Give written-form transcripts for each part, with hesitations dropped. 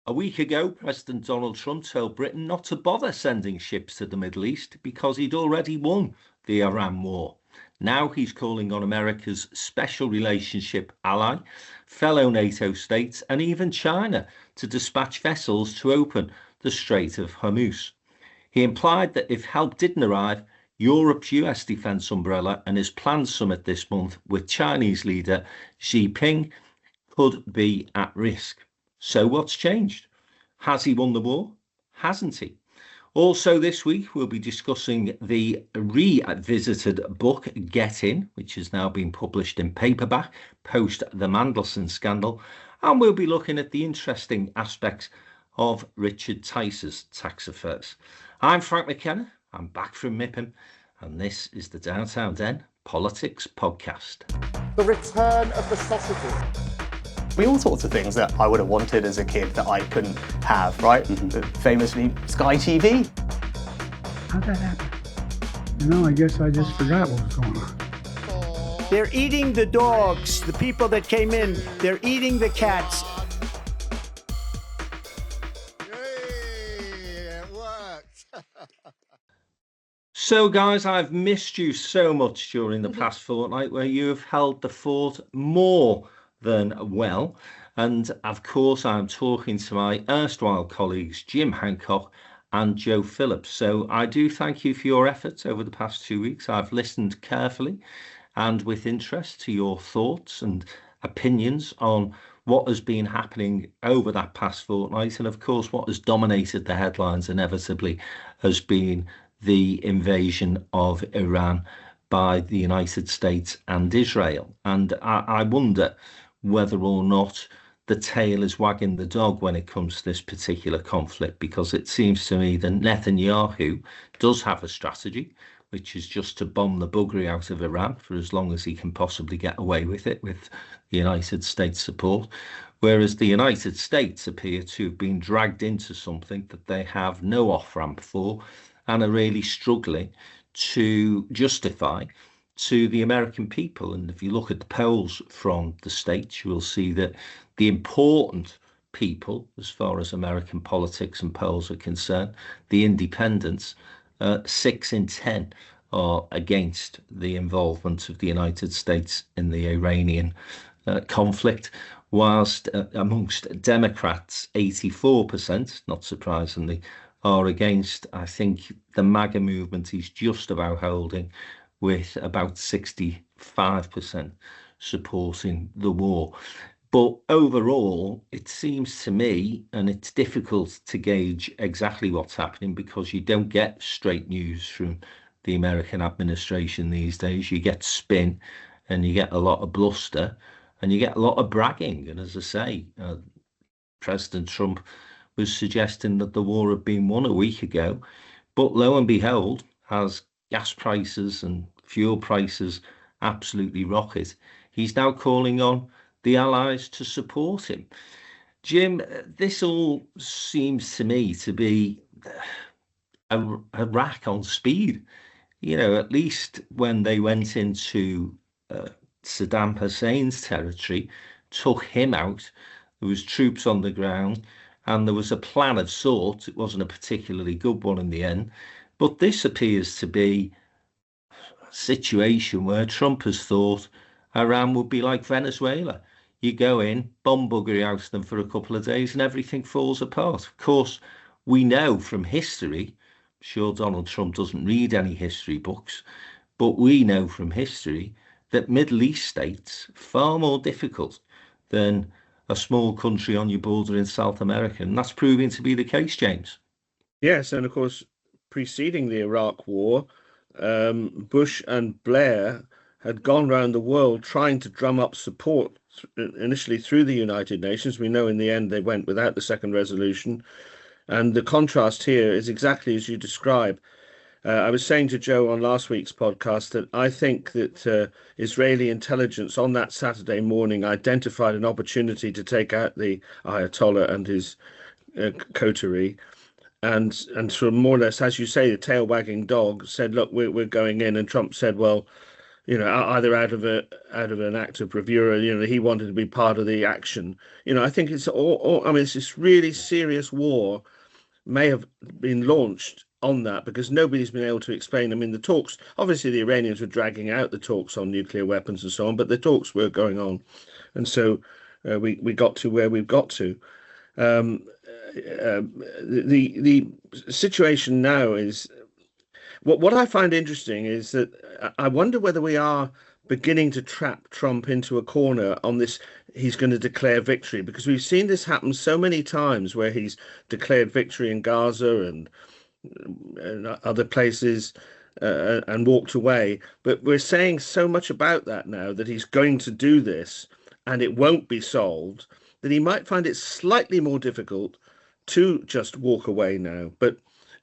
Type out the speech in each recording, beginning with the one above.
A week ago, President Donald Trump told Britain not to bother sending ships to the Middle East because he'd already won the Iran war. Now he's calling on America's special relationship ally, fellow NATO states, and even China to dispatch vessels to open the Strait of Hormuz. He implied that if help didn't arrive, Europe's US defence umbrella and his planned summit this month with Chinese leader Xi Jinping could be at risk. So what's changed? Has he won the war? Hasn't he? Also this week, we'll be discussing the revisited book Get In, which has now been published in paperback post the Mandelson scandal. And we'll be looking at the interesting aspects of Richard Tice's tax affairs. I'm Frank McKenna. I'm back from MIPIM, and this is the Downtown Den Politics Podcast. The return of the sausages. All sorts of things that I would have wanted as a kid that I couldn't have, right? Famously, Sky TV. How'd that happen? I guess I just forgot what was going on. They're eating the dogs, the people that came in. They're eating the cats. Hey, it worked. So, guys, I've missed you so much during the past fortnight where you have held the fort more than well. And of course, I'm talking to my erstwhile colleagues, Jim Hancock and Joe Phillips. So I do thank you for your efforts over the past 2 weeks. I've listened carefully and with interest to your thoughts and opinions on what has been happening over that past fortnight. And of course, what has dominated the headlines inevitably has been the invasion of Iran by the United States and Israel. And I wonder whether or not the tail is wagging the dog when it comes to this particular conflict, because it seems to me that Netanyahu does have a strategy, which is just to bomb the buggery out of Iran for as long as he can possibly get away with it with the United States support, whereas the United States appear to have been dragged into something that they have no off-ramp for and are really struggling to justify to the American people. And if you look at the polls from the States, you will see that the important people, as far as American politics and polls are concerned, the independents, 6 in 10 are against the involvement of the United States in the Iranian conflict, whilst amongst Democrats, 84%, not surprisingly, are against. I think the MAGA movement is just about holding, with about 65% supporting the war. But overall, it seems to me, and it's difficult to gauge exactly what's happening because you don't get straight news from the American administration these days. You get spin and you get a lot of bluster and you get a lot of bragging. And as I say, President Trump was suggesting that the war had been won a week ago. But lo and behold, as gas prices and fuel prices absolutely rocket, he's now calling on the allies to support him. Jim, this all seems to me to be a rack on speed. At least when they went into Saddam Hussein's territory, took him out, there was troops on the ground, and there was a plan of sorts. It wasn't a particularly good one in the end. But this appears to be a situation where Trump has thought Iran would be like Venezuela. You go in, bomb buggery out of them for a couple of days and everything falls apart. Of course, we know from history, I'm sure Donald Trump doesn't read any history books, but we know from history that Middle East states are far more difficult than a small country on your border in South America. And that's proving to be the case, James. Yes, and of course, preceding the Iraq War, Bush and Blair had gone around the world trying to drum up support, initially through the United Nations. We know in the end they went without the second resolution. And the contrast here is exactly as you describe. I was saying to Joe on last week's podcast that I think that Israeli intelligence on that Saturday morning identified an opportunity to take out the Ayatollah and his coterie. And sort of more or less, as you say, the tail wagging dog said, look, we're going in. And Trump said, well, either out of an act of bravura, he wanted to be part of the action. I think it's all. I mean, it's this really serious war may have been launched on that because nobody's been able to explain. I mean, the talks, obviously the Iranians were dragging out the talks on nuclear weapons and so on, but the talks were going on. And so we got to where we've got to. The situation now is, what I find interesting is that I wonder whether we are beginning to trap Trump into a corner on this. He's going to declare victory, because we've seen this happen so many times where he's declared victory in Gaza and other places and walked away. But we're saying so much about that now, that he's going to do this and it won't be solved, that he might find it slightly more difficult to just walk away now. But,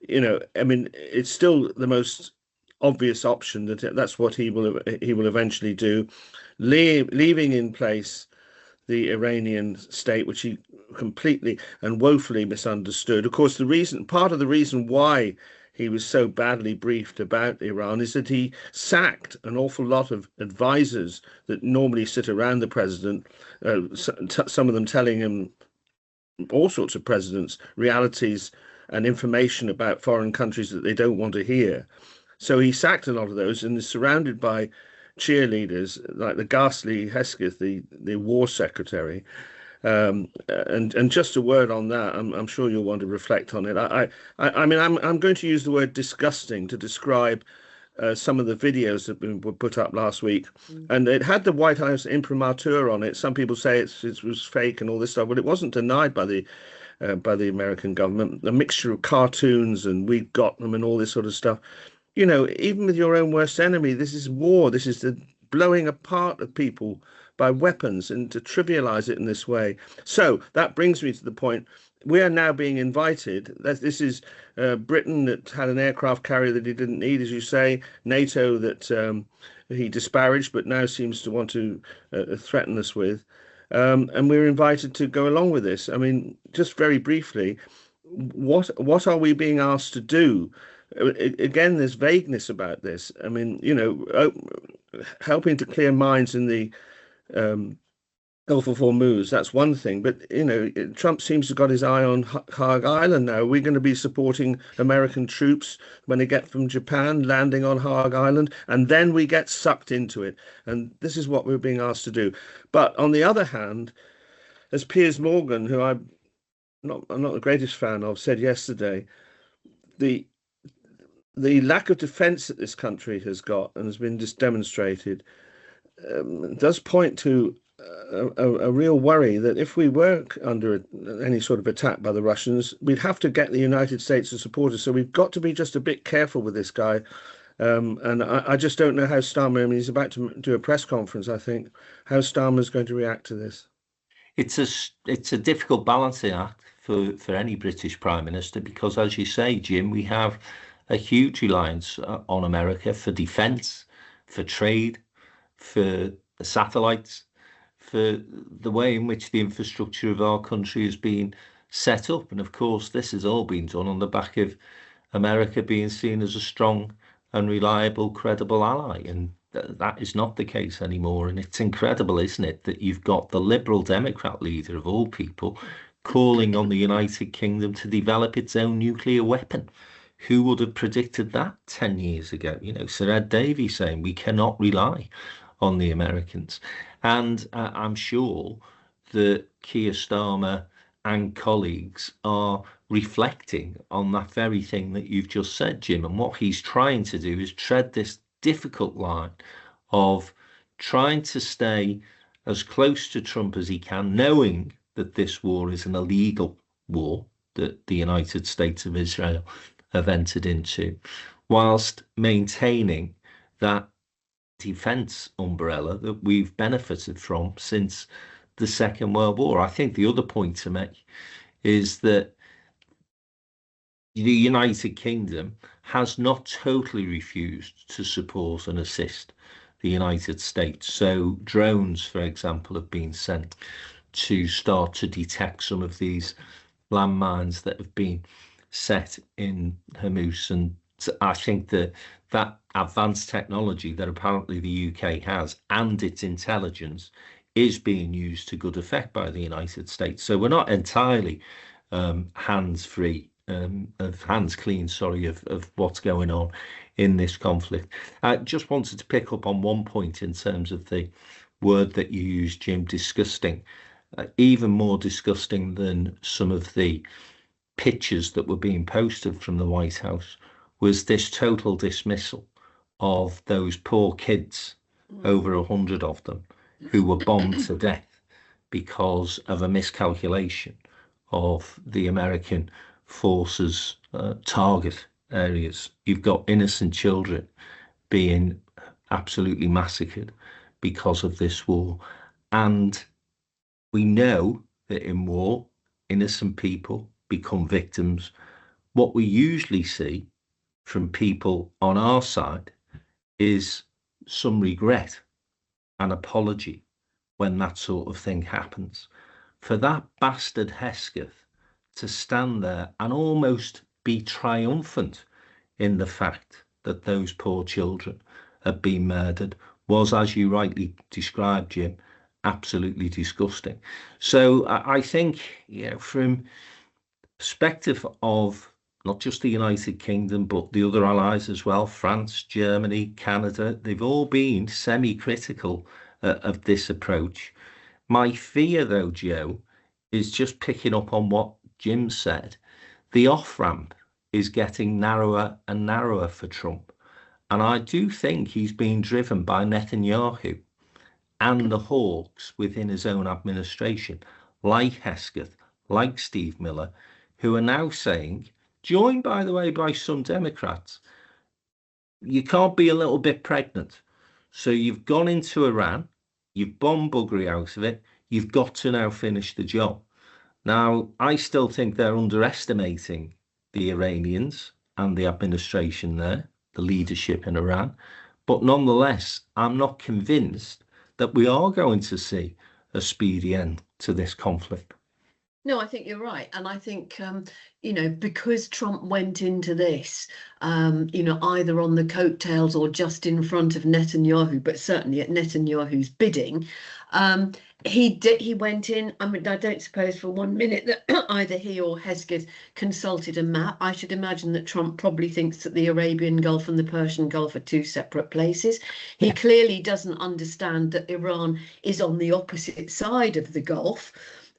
I mean, it's still the most obvious option that's what he will eventually do, leaving in place the Iranian state, which he completely and woefully misunderstood. Of course, part of the reason why he was so badly briefed about Iran is that he sacked an awful lot of advisors that normally sit around the president, some of them telling him all sorts of presidents realities and information about foreign countries that they don't want to hear. So he sacked a lot of those and is surrounded by cheerleaders like the ghastly Hesketh, the war secretary. And just a word on that. I'm sure you'll want to reflect on it. I mean, I'm going to use the word disgusting to describe some of the videos that were put up last week, and it had the White House imprimatur on it. Some people say it was fake and all this stuff, but it wasn't denied by the American government. A mixture of cartoons and "we got them" and all this sort of stuff. Even with your own worst enemy, this is war. This is the blowing apart of people by weapons, and to trivialize it in this way. So that brings me to the point. We are now being invited. This is Britain that had an aircraft carrier that he didn't need, as you say, NATO that he disparaged, but now seems to want to threaten us with. And we're invited to go along with this. I mean, just very briefly, what are we being asked to do? Again, there's vagueness about this. I mean, helping to clear mines in the Gulf of Hormuz, that's one thing. But, Trump seems to have got his eye on Hague Island now. We're going to be supporting American troops when they get from Japan, landing on Hague Island, and then we get sucked into it. And this is what we're being asked to do. But on the other hand, as Piers Morgan, who I'm not the greatest fan of, said yesterday, the lack of defence that this country has got and has been just demonstrated does point to a real worry that if we were under any sort of attack by the Russians, we'd have to get the United States to support us. So we've got to be just a bit careful with this guy. And I just don't know how Starmer, I mean, he's about to do a press conference, I think, how Starmer's going to react to this. It's a difficult balancing act for any British Prime Minister, because, as you say, Jim, we have a huge reliance on America for defence, for trade, for satellites, for the way in which the infrastructure of our country has been set up. And of course, this has all been done on the back of America being seen as a strong and reliable, credible ally. And that is not the case anymore. And it's incredible, isn't it, that you've got the Liberal Democrat leader of all people calling on the United Kingdom to develop its own nuclear weapon. Who would have predicted that 10 years ago? Sir Ed Davey saying we cannot rely on the Americans. And I'm sure that Keir Starmer and colleagues are reflecting on that very thing that you've just said, Jim. And what he's trying to do is tread this difficult line of trying to stay as close to Trump as he can, knowing that this war is an illegal war that the United States of Israel have entered into, whilst maintaining that defence umbrella that we've benefited from since the Second World War. I think the other point to make is that the United Kingdom has not totally refused to support and assist the United States. So drones, for example, have been sent to start to detect some of these landmines that have been set in Hormuz and I think that advanced technology that apparently the UK has and its intelligence is being used to good effect by the United States. So we're not entirely hands-free, hands clean, sorry, of what's going on in this conflict. I just wanted to pick up on one point in terms of the word that you used, Jim, disgusting. Even more disgusting than some of the pictures that were being posted from the White House was this total dismissal of those poor kids, over 100 of them, who were bombed to death because of a miscalculation of the American forces' target areas. You've got innocent children being absolutely massacred because of this war. And we know that in war, innocent people become victims. What we usually see from people on our side is some regret, an apology when that sort of thing happens. For that bastard Hesketh to stand there and almost be triumphant in the fact that those poor children had been murdered was, as you rightly described, Jim, absolutely disgusting. So I think, from perspective of not just the United Kingdom, but the other allies as well, France, Germany, Canada, they've all been semi-critical of this approach. My fear, though, Joe, is just picking up on what Jim said. The off-ramp is getting narrower and narrower for Trump. And I do think he's being driven by Netanyahu and the hawks within his own administration, like Hesketh, like Steve Miller, who are now saying, joined, by the way, by some Democrats, you can't be a little bit pregnant. So you've gone into Iran, you've bombed buggery out of it, you've got to now finish the job. Now, I still think they're underestimating the Iranians and the administration there, the leadership in Iran. But nonetheless, I'm not convinced that we are going to see a speedy end to this conflict. No, I think you're right. And I think, because Trump went into this, either on the coattails or just in front of Netanyahu, but certainly at Netanyahu's bidding, he went in. I mean, I don't suppose for 1 minute that either he or Hesketh consulted a map. I should imagine that Trump probably thinks that the Arabian Gulf and the Persian Gulf are two separate places. He clearly doesn't understand that Iran is on the opposite side of the Gulf.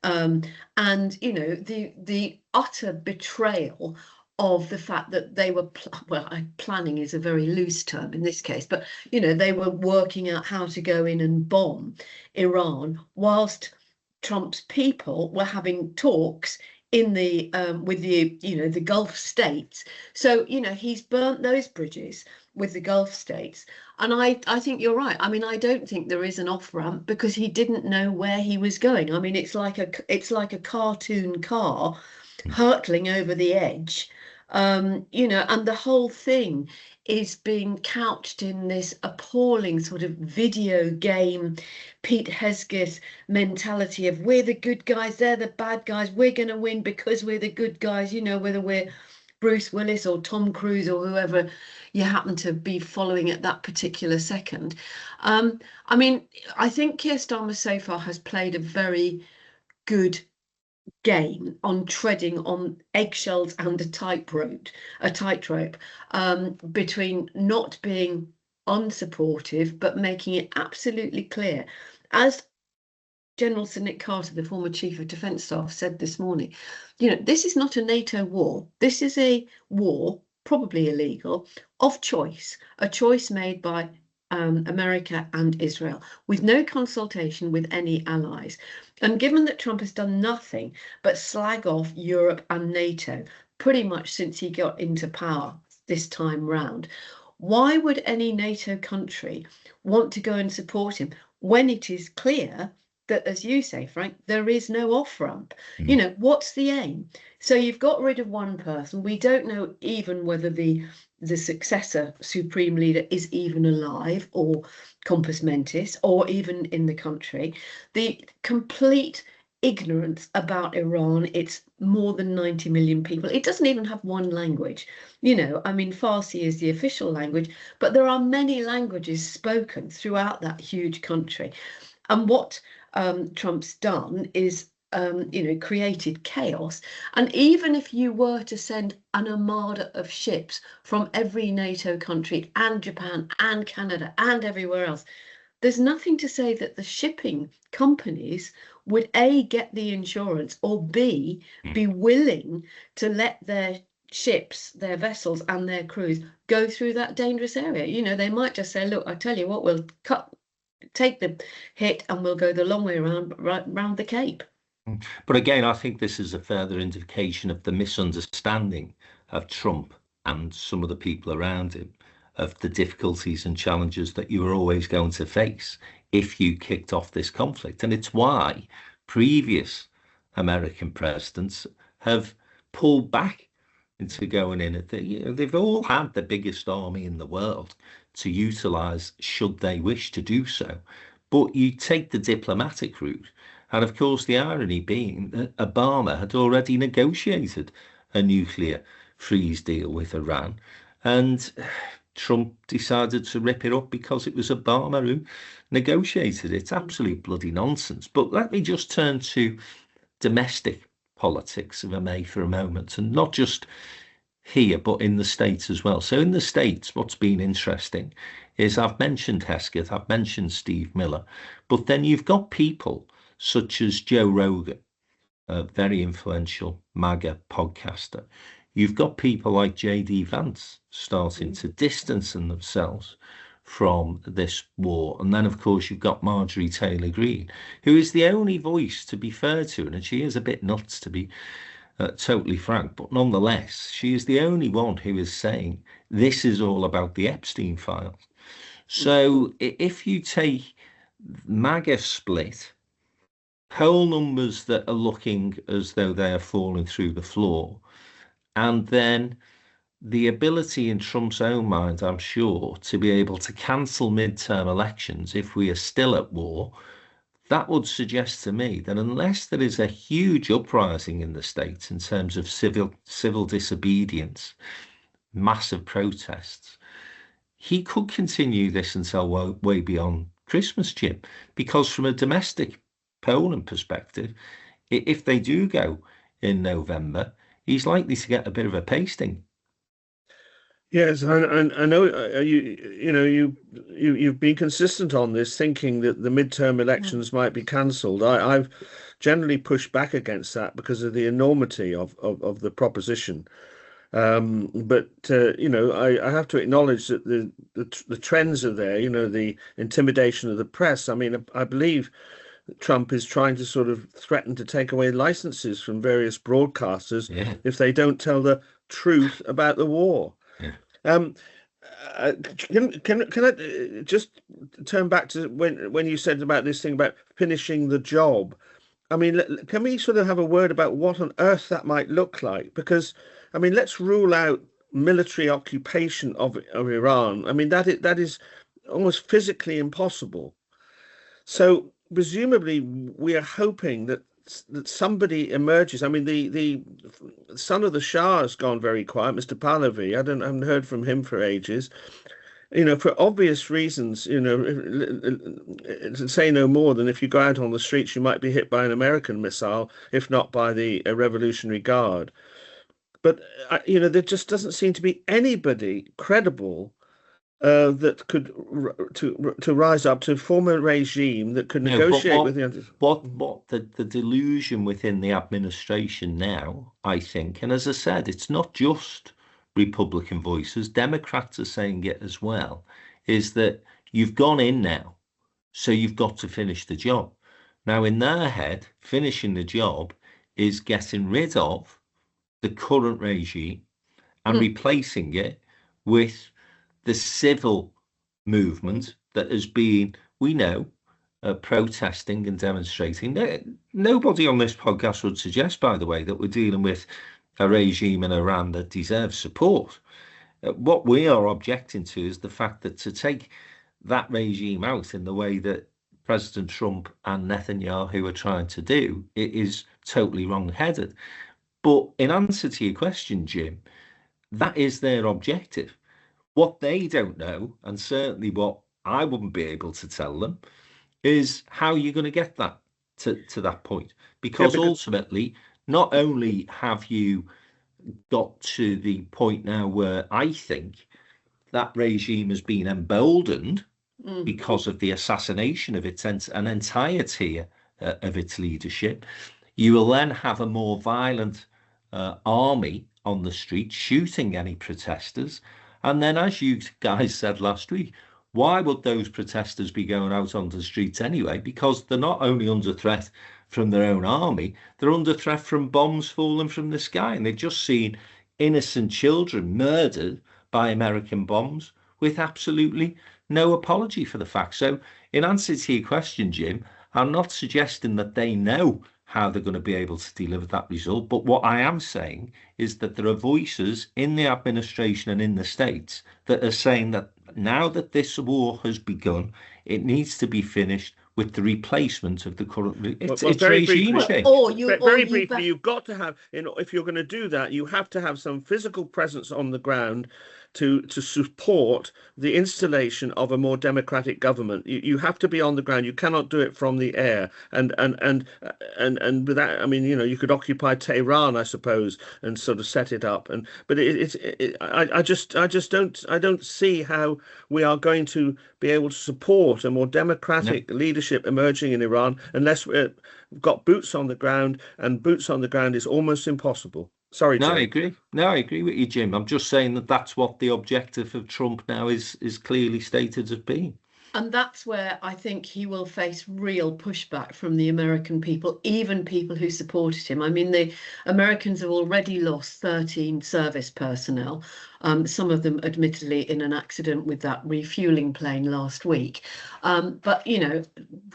And the utter betrayal of the fact that they were planning is a very loose term in this case, but they were working out how to go in and bomb Iran whilst Trump's people were having talks in the with the Gulf states. So he's burnt those bridges with the Gulf states. And I think you're right. I mean, I don't think there is an off-ramp because he didn't know where he was going. I mean, it's like a cartoon car hurtling over the edge, and the whole thing is being couched in this appalling sort of video game Pete Hesketh mentality of we're the good guys, they're the bad guys, we're going to win because we're the good guys, whether we're Bruce Willis or Tom Cruise or whoever you happen to be following at that particular second. I mean, I think Keir Starmer so far has played a very good game on treading on eggshells and a tightrope, between not being unsupportive but making it absolutely clear, as General Sir Nick Carter, the former Chief of Defence Staff, said this morning, this is not a NATO war. This is a war, probably illegal, of choice, a choice made by America and Israel, with no consultation with any allies. And given that Trump has done nothing but slag off Europe and NATO pretty much since he got into power this time round, why would any NATO country want to go and support him when it is clear that, as you say, Frank, there is no off-ramp? What's the aim? So you've got rid of one person. We don't know even whether the successor supreme leader is even alive or compos mentis or even in the country. The complete ignorance about Iran. It's more than 90 million people. It doesn't even have one language. You know, I mean, Farsi is the official language, but there are many languages spoken throughout that huge country. And what Trump's done is, you know, created chaos. And even if you were to send an armada of ships from every NATO country and Japan and Canada and everywhere else, there's nothing to say that the shipping companies would A, get the insurance, or B, be willing to let their ships, their vessels and their crews go through that dangerous area. You know, they might just say, look, I tell you what, we'll take the hit and we'll go the long way around, right round the Cape. But again, I think this is a further indication of the misunderstanding of Trump and some of the people around him of the difficulties and challenges that you were always going to face if you kicked off this conflict. And it's why previous American presidents have pulled back into going in at the, you know, they've all had the biggest army in the world to utilize should they wish to do so. But you take the diplomatic route. And of course, the irony being that Obama had already negotiated a nuclear freeze deal with Iran. And Trump decided to rip it up because it was Obama who negotiated it. It's absolute bloody nonsense. But let me just turn to domestic politics, if I may, for a moment, and not just here, but in the States as well. So in the States, what's been interesting is I've mentioned Hesketh, I've mentioned Steve Miller, but then you've got people such as Joe Rogan, a very influential MAGA podcaster. You've got people like J.D. Vance starting to distance themselves from this war. And then, of course, you've got Marjorie Taylor Greene, who is the only voice, to be fair to her, and she is a bit nuts, to be totally frank, but nonetheless, she is the only one who is saying this is all about the Epstein files. So if you take MAGA split, poll numbers that are looking as though they are falling through the floor, and then the ability in Trump's own mind, I'm sure, to be able to cancel midterm elections if we are still at war, that would suggest to me that unless there is a huge uprising in the States in terms of civil disobedience, massive protests, he could continue this until way beyond Christmas, Jim, because from a domestic polling perspective, if they do go in November, he's likely to get a bit of a pasting. Yes, and I know you've been consistent on this, thinking that the midterm elections might be cancelled. I've generally pushed back against that because of the enormity of the proposition. But I have to acknowledge that the trends are there. You know, the intimidation of the press. I mean, I believe Trump is trying to sort of threaten to take away licenses from various broadcasters if they don't tell the truth about the war. Can I just turn back to when you said about this thing about finishing the job? I mean, can we sort of have a word about what on earth that might look like? Because, I mean, let's rule out military occupation of Iran. I mean, that is almost physically impossible. So presumably we are hoping that somebody emerges. I mean, the son of the Shah has gone very quiet, Mr. Pahlavi. I haven't heard from him for ages. You know, for obvious reasons, you know, to say no more than if you go out on the streets, you might be hit by an American missile, if not by the Revolutionary Guard. But, you know, there just doesn't seem to be anybody credible that could to rise up to form a regime that could negotiate with the. What the delusion within the administration now, I think, and as I said, it's not just Republican voices, Democrats are saying it as well, is that you've gone in now, so you've got to finish the job. Now, in their head, finishing the job is getting rid of the current regime and replacing it with the civil movement that has been, we know, protesting and demonstrating. Nobody on this podcast would suggest, by the way, that we're dealing with a regime in Iran that deserves support. What we are objecting to is the fact that to take that regime out in the way that President Trump and Netanyahu are trying to do, it is totally wrong-headed. But in answer to your question, Jim, that is their objective. What they don't know, and certainly what I wouldn't be able to tell them, is how you're going to get that to that point. Because ultimately, not only have you got to the point now where I think that regime has been emboldened because of the assassination of an entire tier of its leadership, you will then have a more violent army on the street shooting any protesters. And then, as you guys said last week, why would those protesters be going out on the streets anyway? Because they're not only under threat from their own army, they're under threat from bombs falling from the sky. And they've just seen innocent children murdered by American bombs with absolutely no apology for the fact. So in answer to your question, Jim, I'm not suggesting that they know how they're going to be able to deliver that result. But what I am saying is that there are voices in the administration and in the states that are saying that now that this war has begun, it needs to be finished with the replacement of the current regime change. Very briefly, you've got to have, if you're going to do that, you have to have some physical presence on the ground to support the installation of a more democratic government. You have to be on the ground. You cannot do it from the air. And with that, I mean, you could occupy Tehran, I suppose, and sort of set it up. But I just don't see how we are going to be able to support a more democratic leadership emerging in Iran unless we've got boots on the ground, and boots on the ground is almost impossible. Sorry, Jim. No, I agree. No, I agree with you, Jim. I'm just saying that that's what the objective of Trump now is clearly stated as being. And that's where I think he will face real pushback from the American people, even people who supported him. I mean, the Americans have already lost 13 service personnel, some of them admittedly in an accident with that refueling plane last week. But,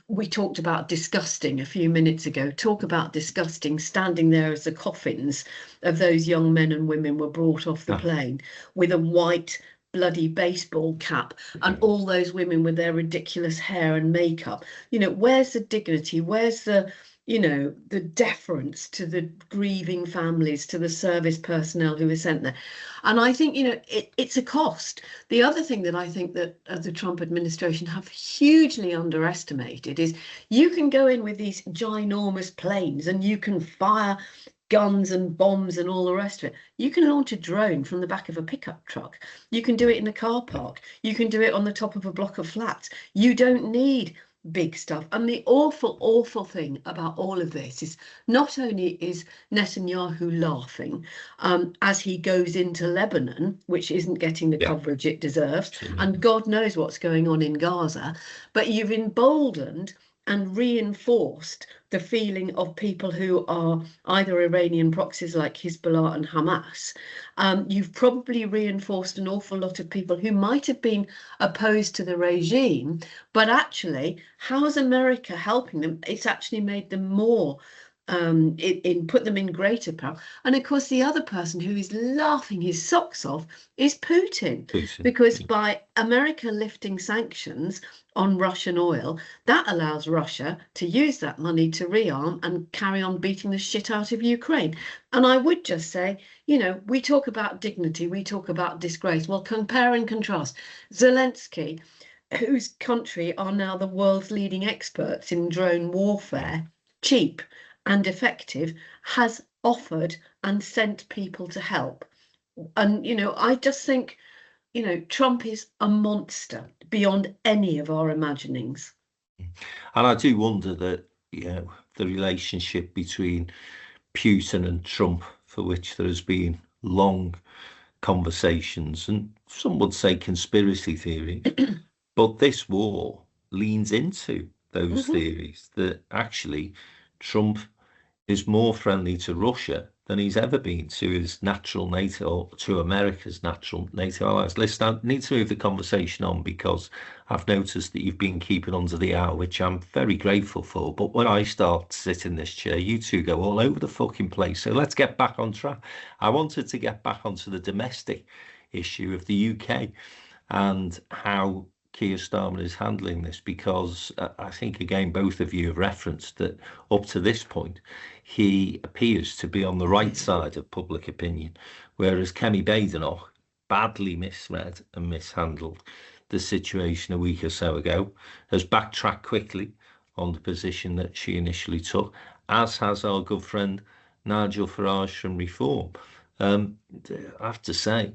we talked about disgusting a few minutes ago. Talk about disgusting, standing there as the coffins of those young men and women were brought off the plane with a white bloody baseball cap, and all those women with their ridiculous hair and makeup. Where's the dignity? Where's the the deference to the grieving families, to the service personnel who were sent there? And I think it's a cost. The other thing that I think that the Trump administration have hugely underestimated is you can go in with these ginormous planes and you can fire guns and bombs and all the rest of it. You can launch a drone from the back of a pickup truck. You can do it in a car park. You can do it on the top of a block of flats. You don't need big stuff. And the awful, awful thing about all of this is not only is Netanyahu laughing as he goes into Lebanon, which isn't getting the coverage it deserves, and God knows what's going on in Gaza, but you've emboldened and reinforced the feeling of people who are either Iranian proxies like Hezbollah and Hamas. You've probably reinforced an awful lot of people who might have been opposed to the regime, but actually, how's America helping them? It's actually made them more put them in greater power. And of course, the other person who is laughing his socks off is Putin. Because by America lifting sanctions on Russian oil, that allows Russia to use that money to rearm and carry on beating the shit out of Ukraine. And I would just say, we talk about dignity, we talk about disgrace. Well, compare and contrast. Zelensky, whose country are now the world's leading experts in drone warfare, cheap and effective, has offered and sent people to help. And, I just think, Trump is a monster beyond any of our imaginings. And I do wonder that, the relationship between Putin and Trump, for which there has been long conversations, and some would say conspiracy theory, but this war leans into those theories that actually Trump is more friendly to Russia than he's ever been to his natural NATO, to America's natural NATO allies. Listen, I need to move the conversation on because I've noticed that you've been keeping under the hour, which I'm very grateful for. But when I start to sit in this chair, you two go all over the fucking place. So let's get back on track. I wanted to get back onto the domestic issue of the UK and how Keir Starmer is handling this, because I think, again, both of you have referenced that up to this point, he appears to be on the right side of public opinion, whereas Kemi Badenoch badly misread and mishandled the situation a week or so ago, has backtracked quickly on the position that she initially took, as has our good friend Nigel Farage from Reform. I have to say,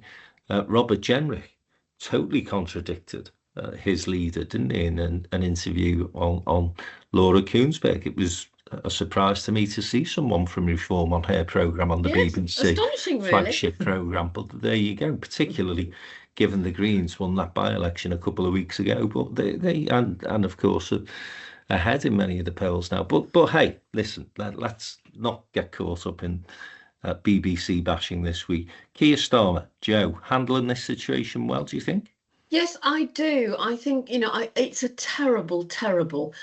Robert Jenrick totally contradicted his leader, didn't he, in an interview on Laura Kuenssberg. It was a surprise to me to see someone from Reform on her programme on the BBC astonishing, flagship really. programme. But there you go, particularly given the Greens won that by-election a couple of weeks ago. But they and of course ahead in many of the polls now. But hey, listen, let's not get caught up in BBC bashing this week. Keir Starmer, Joe, handling this situation well, do you think? Yes, I do. I think, it's a terrible, terrible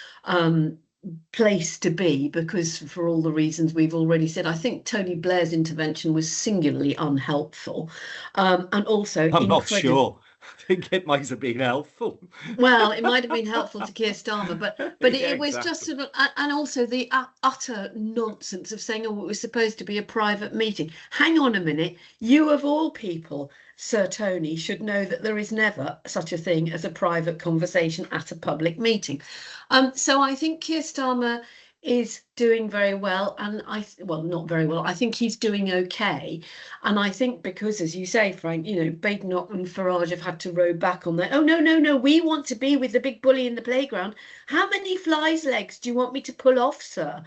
place to be, because for all the reasons we've already said, I think Tony Blair's intervention was singularly unhelpful, and also I'm not sure. I think it might have been helpful. Well, it might have been helpful to Keir Starmer, but Yeah, it was exactly. just sort of, and also the utter nonsense of saying, oh, it was supposed to be a private meeting. Hang on a minute, you of all people, Sir Tony, should know that there is never such a thing as a private conversation at a public meeting. So I think Keir Starmer is doing very well, and well, not very well. I think he's doing okay, and I think because, as you say, Frank, Badenoch and Farage have had to row back on that. Oh no, we want to be with the big bully in the playground. How many flies' legs do you want me to pull off, sir?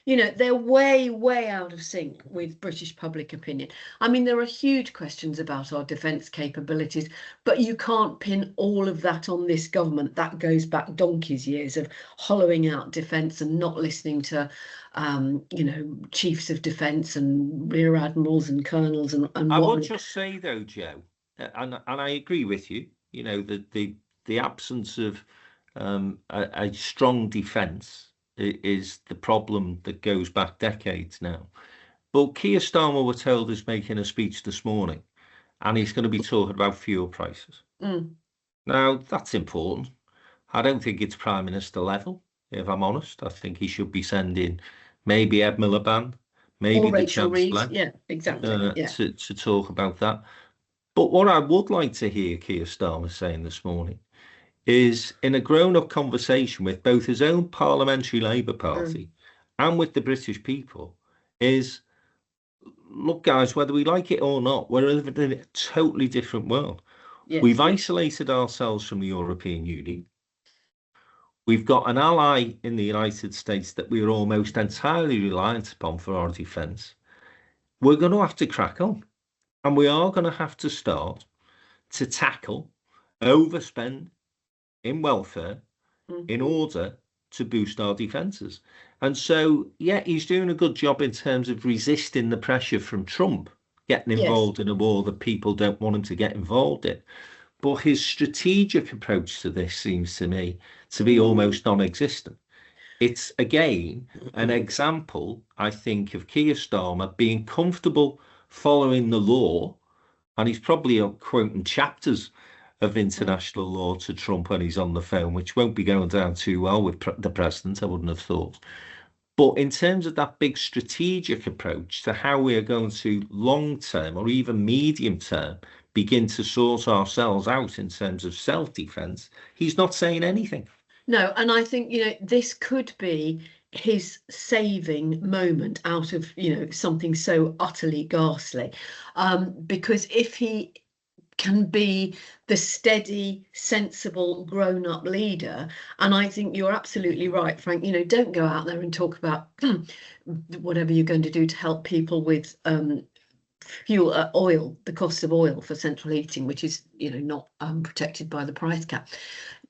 They're way out of sync with British public opinion. I mean, there are huge questions about our defence capabilities, but you can't pin all of that on this government. That goes back donkey's years of hollowing out defence and not listening to chiefs of defence and rear admirals and colonels and I what. would just say though, Joe, and I agree with you. The absence of a strong defence is the problem that goes back decades now. But Keir Starmer, we're told, is making a speech this morning, and he's going to be talking about fuel prices. Now, that's important. I don't think it's Prime Minister level, if I'm honest. I think he should be sending maybe Ed Miliband, maybe or the Rachel Reeves. Chancellor, Yeah, exactly. to talk about that. But what I would like to hear Keir Starmer saying this morning is, in a grown-up conversation with both his own parliamentary Labour Party and with the British people, is, look, guys, whether we like it or not, we're living in a totally different world. Yes. We've isolated ourselves from the European Union. We've got an ally in the United States that we're almost entirely reliant upon for our defence. We're going to have to crack on, and we are going to have to start to tackle overspend in welfare in order to boost our defences. And so, yeah, he's doing a good job in terms of resisting the pressure from Trump, getting involved in a war that people don't want him to get involved in. But his strategic approach to this seems to me to be almost non-existent. It's, again, an example, I think, of Keir Starmer being comfortable following the law, and he's probably quoting chapters of international law to Trump when he's on the phone, which won't be going down too well with the president, I wouldn't have thought. But in terms of that big strategic approach to how we are going to long-term or even medium-term begin to sort ourselves out in terms of self-defence, he's not saying anything. No, and I think, this could be his saving moment out of, something so utterly ghastly. Because if he can be the steady, sensible, grown-up leader, and I think you're absolutely right, Frank, don't go out there and talk about whatever you're going to do to help people with fuel, oil, the cost of oil for central heating, which is, not protected by the price cap.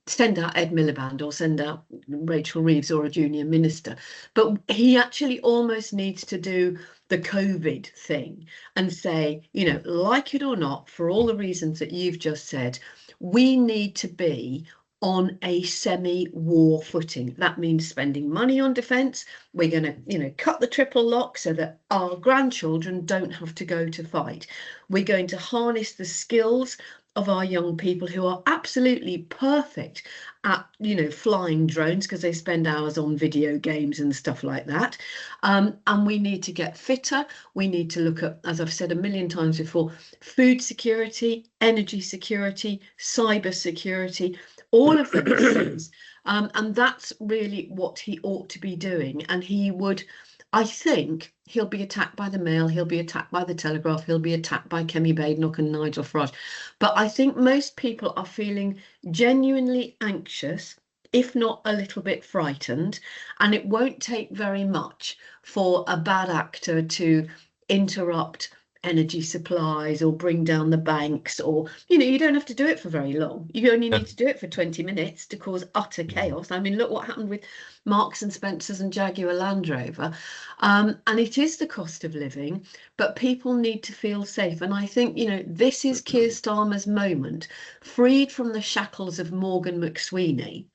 Send out Ed Miliband or send out Rachel Reeves or a junior minister. But he actually almost needs to do the COVID thing and say, like it or not, for all the reasons that you've just said, we need to be on a semi-war footing. That means spending money on defence. We're going to, cut the triple lock so that our grandchildren don't have to go to fight. We're going to harness the skills of our young people who are absolutely perfect at, flying drones because they spend hours on video games and stuff like that. And we need to get fitter. We need to look at, as I've said a million times before, food security, energy security, cyber security, all of those things. And that's really what he ought to be doing. And he would, I think, he'll be attacked by the Mail, he'll be attacked by the Telegraph, he'll be attacked by Kemi Badenoch and Nigel Farage. But I think most people are feeling genuinely anxious, if not a little bit frightened, and it won't take very much for a bad actor to interrupt energy supplies or bring down the banks, or you don't have to do it for very long. You only need to do it for 20 minutes to cause utter chaos. I mean, look what happened with Marks and Spencers and Jaguar Land Rover. And it is the cost of living, but people need to feel safe. And I think, this is Keir Starmer's moment, freed from the shackles of Morgan McSweeney.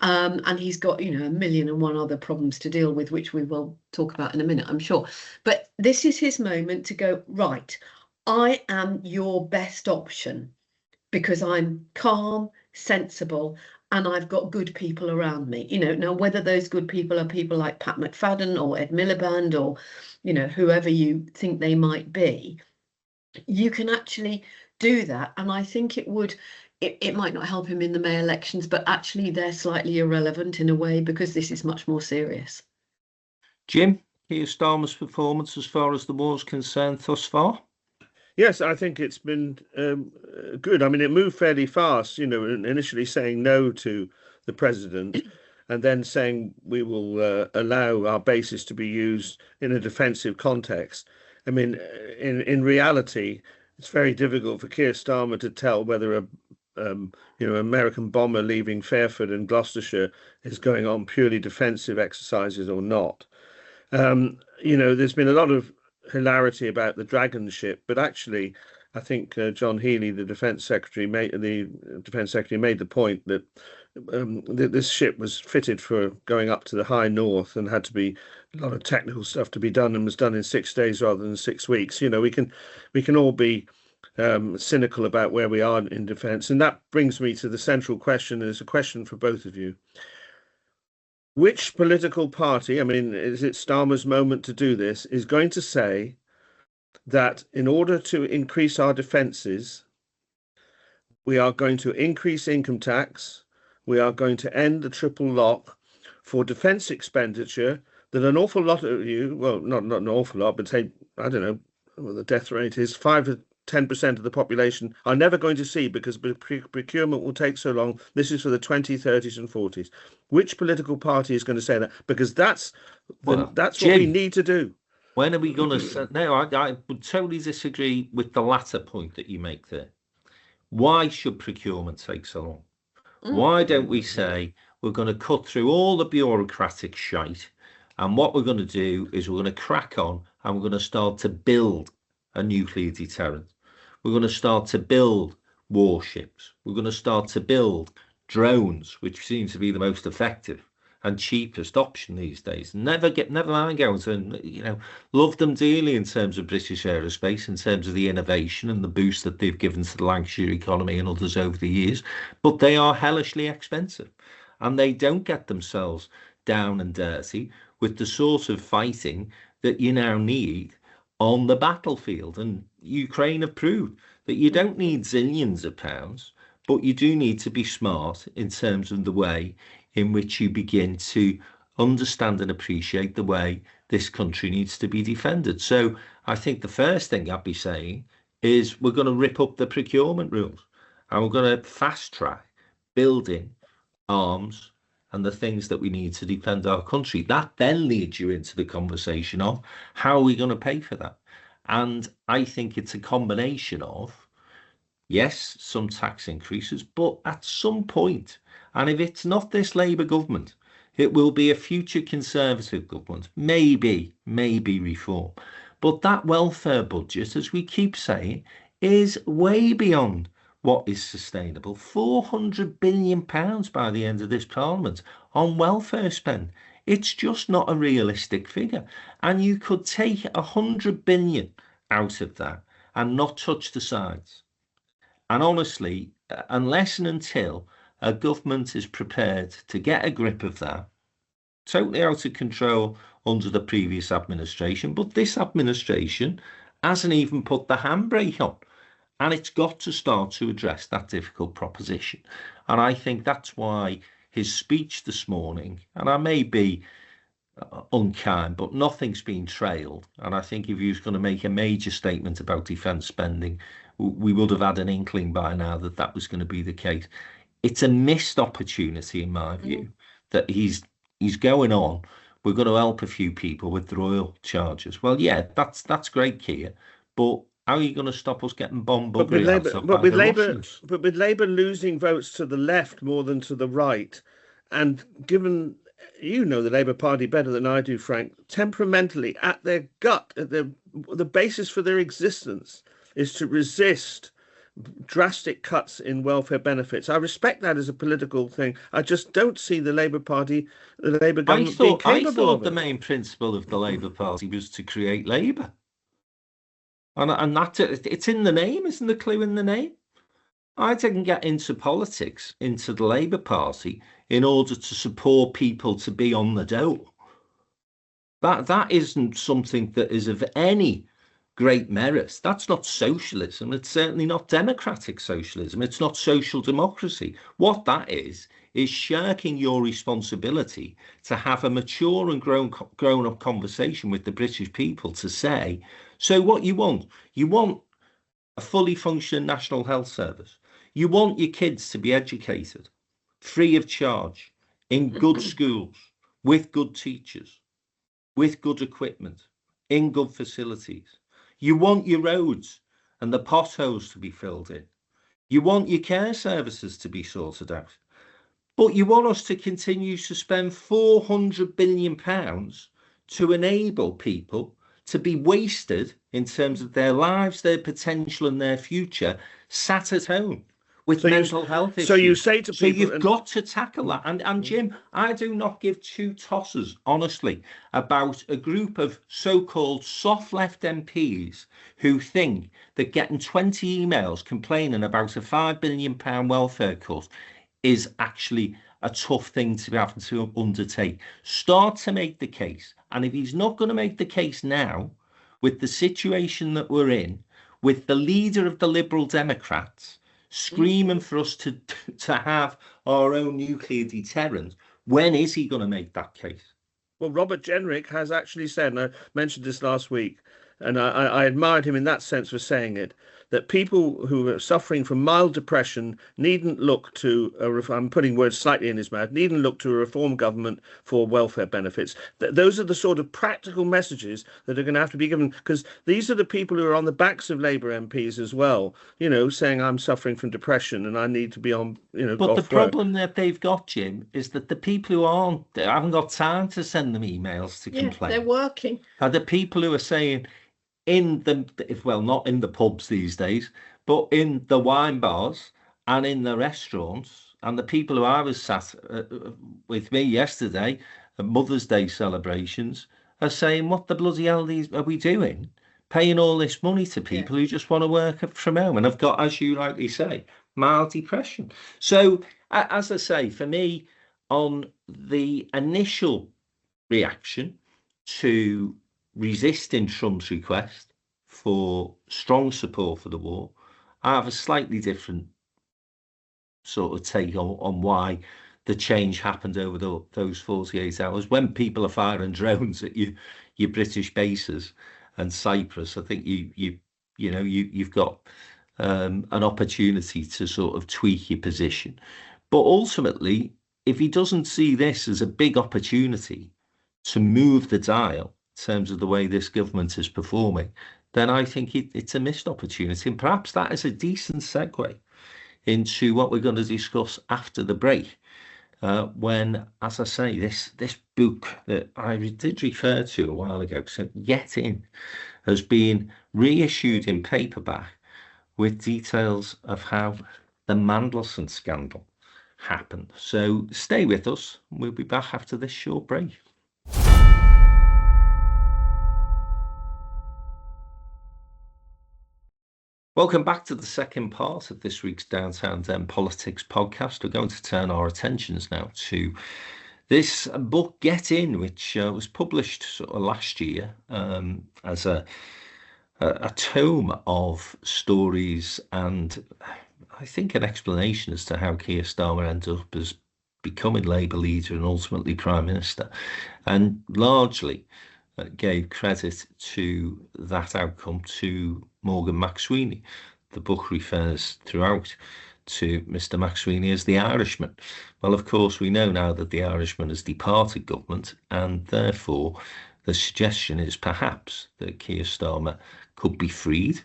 And he's got, a million and one other problems to deal with, which we will talk about in a minute, I'm sure. But this is his moment to go, right, I am your best option because I'm calm, sensible, and I've got good people around me. Now whether those good people are people like Pat McFadden or Ed Miliband or, whoever you think they might be, you can actually do that. And I think it would... It might not help him in the May elections, but actually they're slightly irrelevant in a way because this is much more serious. Jim, Keir Starmer's performance as far as the war's concerned thus far? Yes, I think it's been good. I mean, it moved fairly fast, initially saying no to the president and then saying we will allow our bases to be used in a defensive context. I mean, in reality, it's very difficult for Keir Starmer to tell whether American bomber leaving Fairford and Gloucestershire is going on purely defensive exercises or not. There's been a lot of hilarity about the Dragon ship, but actually, I think John Healey, the Defence Secretary, made the point that this ship was fitted for going up to the high north and had to be a lot of technical stuff to be done, and was done in 6 days rather than 6 weeks. We can all be cynical about where we are in defence, and that brings me to the central question. It's a question for both of you. Which political party, I mean, is it Starmer's moment to do this, is going to say that in order to increase our defences, we are going to increase income tax, we are going to end the triple lock for defence expenditure that an awful lot of you, well, not an awful lot, but say, I don't know what the death rate is, 5 to 10% of the population are never going to see because procurement will take so long. This is for the 20s, 30s and 40s. Which political party is going to say that? Because that's what we need to do. When are we going to... No, I would totally disagree with the latter point that you make there. Why should procurement take so long? Why don't we say we're going to cut through all the bureaucratic shite, and what we're going to do is we're going to crack on and we're going to start to build a nuclear deterrent. We're going to start to build warships. We're going to start to build drones, which seems to be the most effective and cheapest option these days. Never mind going to, love them dearly in terms of British aerospace, in terms of the innovation and the boost that they've given to the Lancashire economy and others over the years. But they are hellishly expensive, and they don't get themselves down and dirty with the sort of fighting that you now need on the battlefield. And Ukraine have proved that you don't need zillions of pounds, but you do need to be smart in terms of the way in which you begin to understand and appreciate the way this country needs to be defended. So I think the first thing I'd be saying is we're going to rip up the procurement rules, and we're going to fast track building arms and the things that we need to defend our country. That then leads you into the conversation of how are we going to pay for that? And I think it's a combination of, yes, some tax increases, but at some point, and if it's not this Labour government, it will be a future Conservative government, maybe reform. But that welfare budget, as we keep saying, is way beyond what is sustainable. £400 billion by the end of this Parliament on welfare spend. It's just not a realistic figure. And you could take 100 billion out of that and not touch the sides. And honestly, unless and until a government is prepared to get a grip of that, totally out of control under the previous administration, but this administration hasn't even put the handbrake on. And it's got to start to address that difficult proposition. And I think that's why his speech this morning, and I may be unkind, but nothing's been trailed. And I think if he was going to make a major statement about defence spending, we would have had an inkling by now that that was going to be the case. It's a missed opportunity, in my view, that he's going on. We're going to help a few people with the royal charges. Well, yeah, that's great, Keir, but how are you going to stop us getting bombed? But with Labour losing votes to the left more than to the right, and given you know the Labour Party better than I do, Frank, temperamentally at their gut, at the basis for their existence is to resist drastic cuts in welfare benefits. I respect that as a political thing. I just don't see the Labour Party, the Labour government being capable I thought of it. The main principle of the Labour Party was to create Labour. And that's it. It's in the name, isn't the clue in the name? I didn't get into politics, into the Labour Party, in order to support people to be on the dole. That isn't something that is of any great merit. That's not socialism. It's certainly not democratic socialism. It's not social democracy. What that is shirking your responsibility to have a mature and grown-up conversation with the British people to say, so what you want a fully functioning national health service. You want your kids to be educated, free of charge, in good schools, with good teachers, with good equipment, in good facilities. You want your roads and the potholes to be filled in. You want your care services to be sorted out. But you want us to continue to spend £400 billion to enable people to be wasted in terms of their lives, their potential and their future, sat at home with mental health issues. So you say to people... So you've got to tackle that. And Jim, I do not give two tosses, honestly, about a group of so-called soft left MPs who think that getting 20 emails complaining about a £5 billion welfare cut is actually a tough thing to be having to undertake. Start to make the case. And if he's not going to make the case now, with the situation that we're in, with the leader of the Liberal Democrats screaming for us to have our own nuclear deterrent, when is he going to make that case? Well, Robert Jenrick has actually said, and I mentioned this last week, and I admired him in that sense for saying it, that people who are suffering from mild depression needn't look to, I'm putting words slightly in his mouth, needn't look to a reform government for welfare benefits. Those are the sort of practical messages that are going to have to be given, because these are the people who are on the backs of Labour MPs as well, you know, saying I'm suffering from depression and I need to be on, you know, but the problem that they've got, Jim, is that the people who haven't got time to send them emails to complain. They're working. Are the people who are saying, not in the pubs these days, but in the wine bars and in the restaurants, and the people who I was sat with me yesterday at Mother's Day celebrations are saying, what the bloody hell are we doing? Paying all this money to people who just want to work from home and have got, as you rightly say, mild depression. So, as I say, for me, on the initial reaction to resisting Trump's request for strong support for the war, I have a slightly different sort of take on why the change happened over those 48 hours. When people are firing drones at your British bases and Cyprus, I think you've got an opportunity to sort of tweak your position. But ultimately, if he doesn't see this as a big opportunity to move the dial in terms of the way this government is performing, then I think it's a missed opportunity. And perhaps that is a decent segue into what we're going to discuss after the break, when, as I say, this book that I did refer to a while ago, so Yet In, has been reissued in paperback with details of how the Mandelson scandal happened. So stay with us. We'll be back after this short break. Welcome back to the second part of this week's Downtown Den Politics podcast. We're going to turn our attentions now to this book, Get In, which was published sort of last year as a tome of stories and I think an explanation as to how Keir Starmer ended up as becoming Labour leader and ultimately Prime Minister, and largely gave credit to that outcome to Morgan McSweeney. The book refers throughout to Mr. McSweeney as the Irishman. Well, of course, we know now that the Irishman has departed government, and therefore the suggestion is perhaps that Keir Starmer could be freed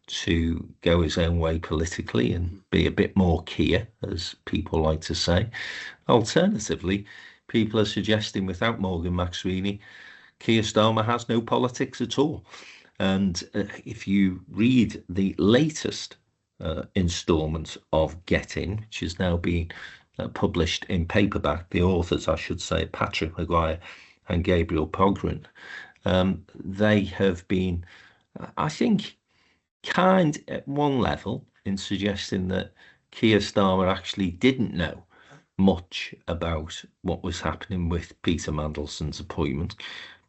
to go his own way politically and be a bit more Keir, as people like to say. Alternatively, people are suggesting without Morgan McSweeney, Keir Starmer has no politics at all. And if you read the latest instalment of Get In, which is now being published in paperback, the authors, I should say, Patrick Maguire and Gabriel Pogren, they have been, I think, kind at one level in suggesting that Keir Starmer actually didn't know much about what was happening with Peter Mandelson's appointment,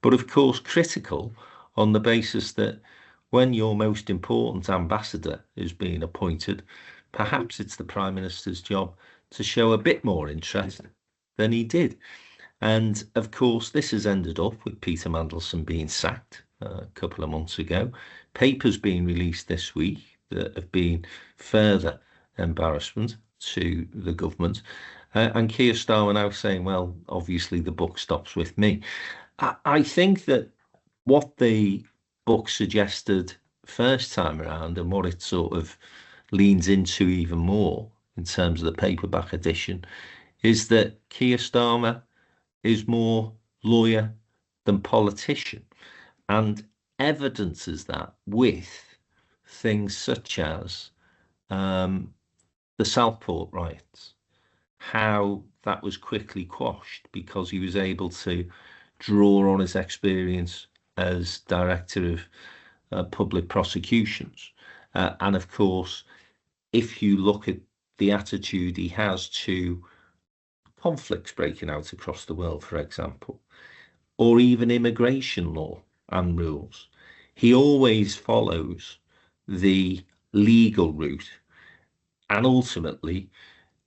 but of course critical on the basis that when your most important ambassador is being appointed, perhaps it's the Prime Minister's job to show a bit more interest than he did. And of course, this has ended up with Peter Mandelson being sacked a couple of months ago. Papers being released this week that have been further embarrassment to the government. And Keir Starmer now saying, well, obviously the book stops with me. I think that what the book suggested first time around and what it sort of leans into even more in terms of the paperback edition is that Keir Starmer is more lawyer than politician, and evidences that with things such as the Southport riots, how that was quickly quashed because he was able to draw on his experience as director of public prosecutions. And of course, if you look at the attitude he has to conflicts breaking out across the world, for example, or even immigration law and rules, he always follows the legal route. And ultimately,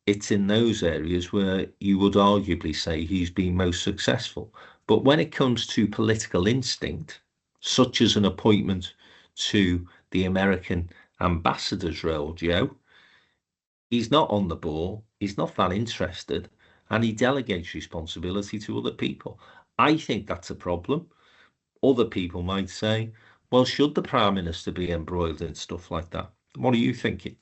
it's in those areas where you would arguably say he's been most successful. But when it comes to political instinct, such as an appointment to the American ambassador's role, Joe, he's not on the ball, he's not that interested, and he delegates responsibility to other people. I think that's a problem. Other people might say, well, should the Prime Minister be embroiled in stuff like that? What are you thinking?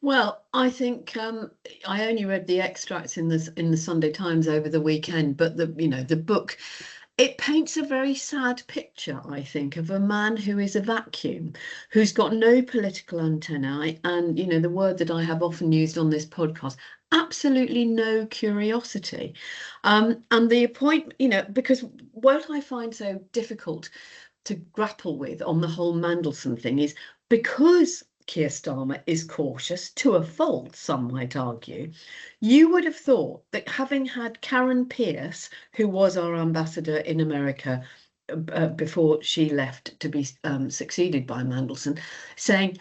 Well, I think I only read the extracts in the Sunday Times over the weekend, but the book, it paints a very sad picture, I think, of a man who is a vacuum, who's got no political antennae, and the word that I have often used on this podcast, absolutely no curiosity. And the appointment, because what I find so difficult to grapple with on the whole Mandelson thing is because Keir Starmer is cautious, to a fault, some might argue, you would have thought that having had Karen Pierce, who was our ambassador in America before she left to be succeeded by Mandelson, saying,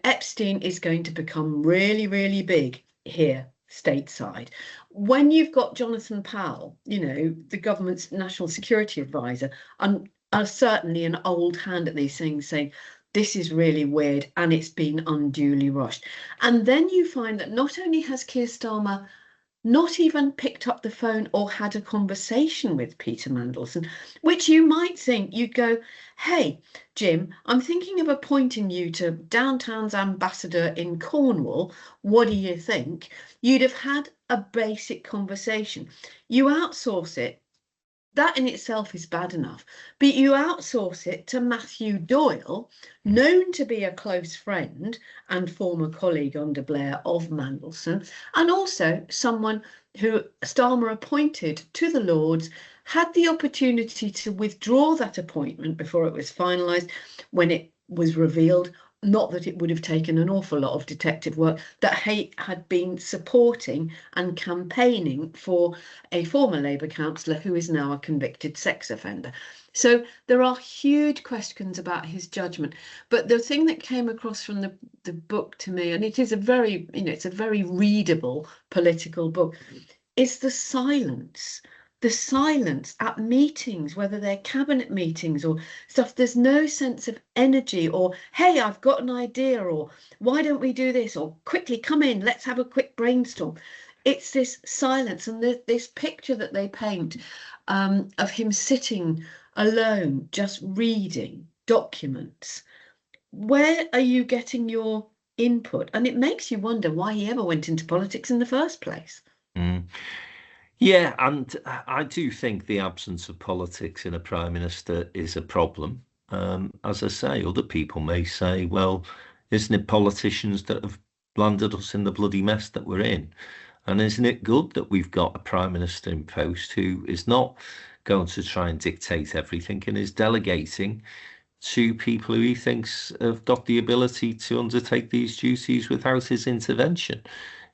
Epstein is going to become really, really big here stateside. When you've got Jonathan Powell, the government's national security advisor, and certainly an old hand at these things, saying, this is really weird and it's been unduly rushed. And then you find that not only has Keir Starmer not even picked up the phone or had a conversation with Peter Mandelson, which you might think you'd go, hey, Jim, I'm thinking of appointing you to Downtown's ambassador in Cornwall. What do you think? You'd have had a basic conversation. You outsource it. That in itself is bad enough, but you outsource it to Matthew Doyle, known to be a close friend and former colleague under Blair of Mandelson, and also someone who Starmer appointed to the Lords, had the opportunity to withdraw that appointment before it was finalised when it was revealed not that it would have taken an awful lot of detective work, that he had been supporting and campaigning for a former Labour councillor who is now a convicted sex offender. So there are huge questions about his judgment. But the thing that came across from the book to me, and it is a very, it's a very readable political book, is the silence. The silence at meetings, whether they're cabinet meetings or stuff. There's no sense of energy or, hey, I've got an idea, or why don't we do this, or quickly come in, let's have a quick brainstorm. It's this silence and this picture that they paint of him sitting alone, just reading documents. Where are you getting your input? And it makes you wonder why he ever went into politics in the first place. Yeah, and I do think the absence of politics in a prime minister is a problem. As I say, other people may say, well, isn't it politicians that have landed us in the bloody mess that we're in? And isn't it good that we've got a prime minister in post who is not going to try and dictate everything and is delegating to people who he thinks have got the ability to undertake these duties without his intervention?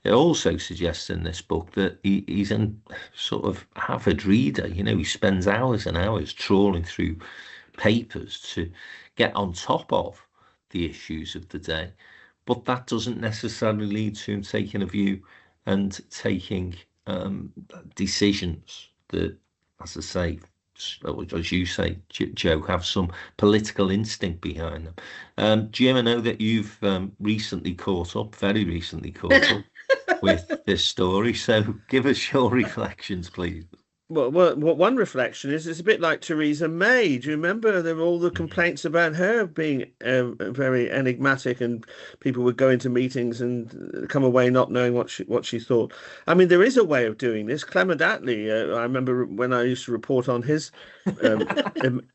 It also suggests in this book that he's a sort of avid reader. He spends hours and hours trawling through papers to get on top of the issues of the day. But that doesn't necessarily lead to him taking a view and taking decisions that, as I say, as you say, Joe, have some political instinct behind them. Jim, I know that you've very recently caught up with this story, so give us your reflections, please. Well, one reflection is it's a bit like Theresa May. Do you remember there were all the complaints about her being very enigmatic, and people would go into meetings and come away not knowing what she thought. I mean, there is a way of doing this. Clement Attlee, I remember when I used to report on his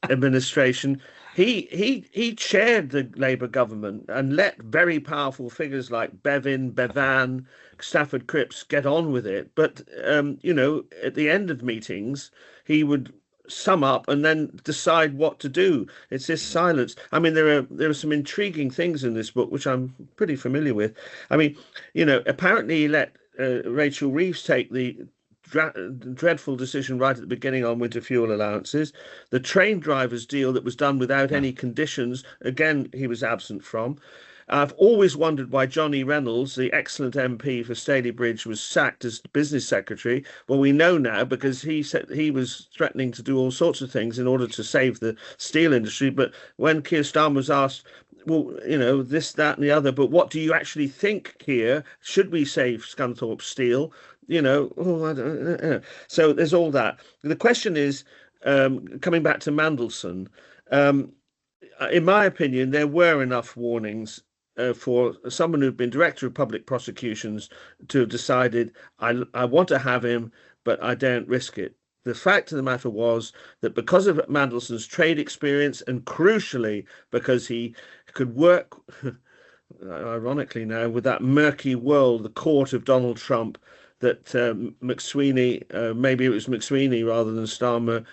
administration, he chaired the Labour government and let very powerful figures like Bevan, Stafford Cripps get on with it. But, at the end of meetings, he would sum up and then decide what to do. It's this silence. I mean, there are some intriguing things in this book, which I'm pretty familiar with. I mean, apparently he let Rachel Reeves take the dreadful decision right at the beginning on winter fuel allowances. The train drivers deal that was done without any conditions, again, he was absent from. I've always wondered why Johnny Reynolds, the excellent MP for Stalybridge, was sacked as business secretary. Well, we know now, because he said he was threatening to do all sorts of things in order to save the steel industry. But when Keir Starmer was asked, well, this, that and the other, but what do you actually think here? Should we save Scunthorpe Steel? I don't know. So there's all that. The question is, coming back to Mandelson, in my opinion, there were enough warnings for someone who'd been director of public prosecutions to have decided, I want to have him, but I don't risk it. The fact of the matter was that because of Mandelson's trade experience, and crucially because he could work, ironically now, with that murky world, the court of Donald Trump, that McSweeney, maybe it was McSweeney rather than Starmer,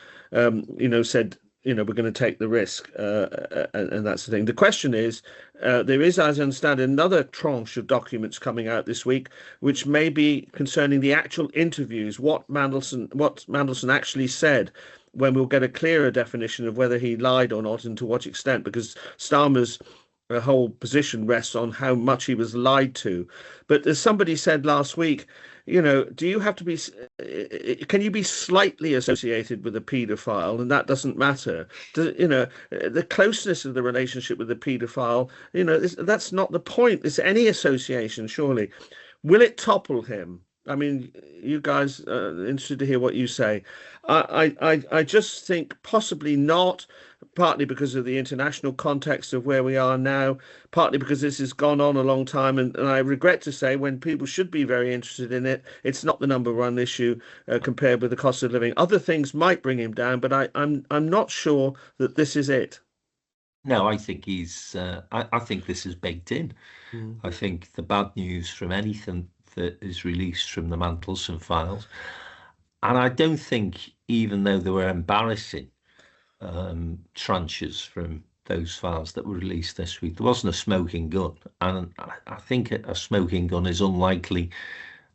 said, we're going to take the risk, and that's the thing. The question is, there is, as I understand, another tranche of documents coming out this week, which may be concerning the actual interviews, what Mandelson actually said, when we'll get a clearer definition of whether he lied or not and to what extent, because Starmer's whole position rests on how much he was lied to. But as somebody said last week, do you have to be, can you be slightly associated with a paedophile and that doesn't matter? The closeness of the relationship with the paedophile, that's not the point. It's any association, surely. Will it topple him? I mean, you guys are interested to hear what you say. I just think possibly not, partly because of the international context of where we are now, partly because this has gone on a long time. And I regret to say, when people should be very interested in it, it's not the number one issue compared with the cost of living. Other things might bring him down, but I'm not sure that this is it. No, I think I think this is baked in. I think the bad news from anything that is released from the Mandelson files, and I don't think, even though there were embarrassing tranches from those files that were released this week. There wasn't a smoking gun, and I think a smoking gun is unlikely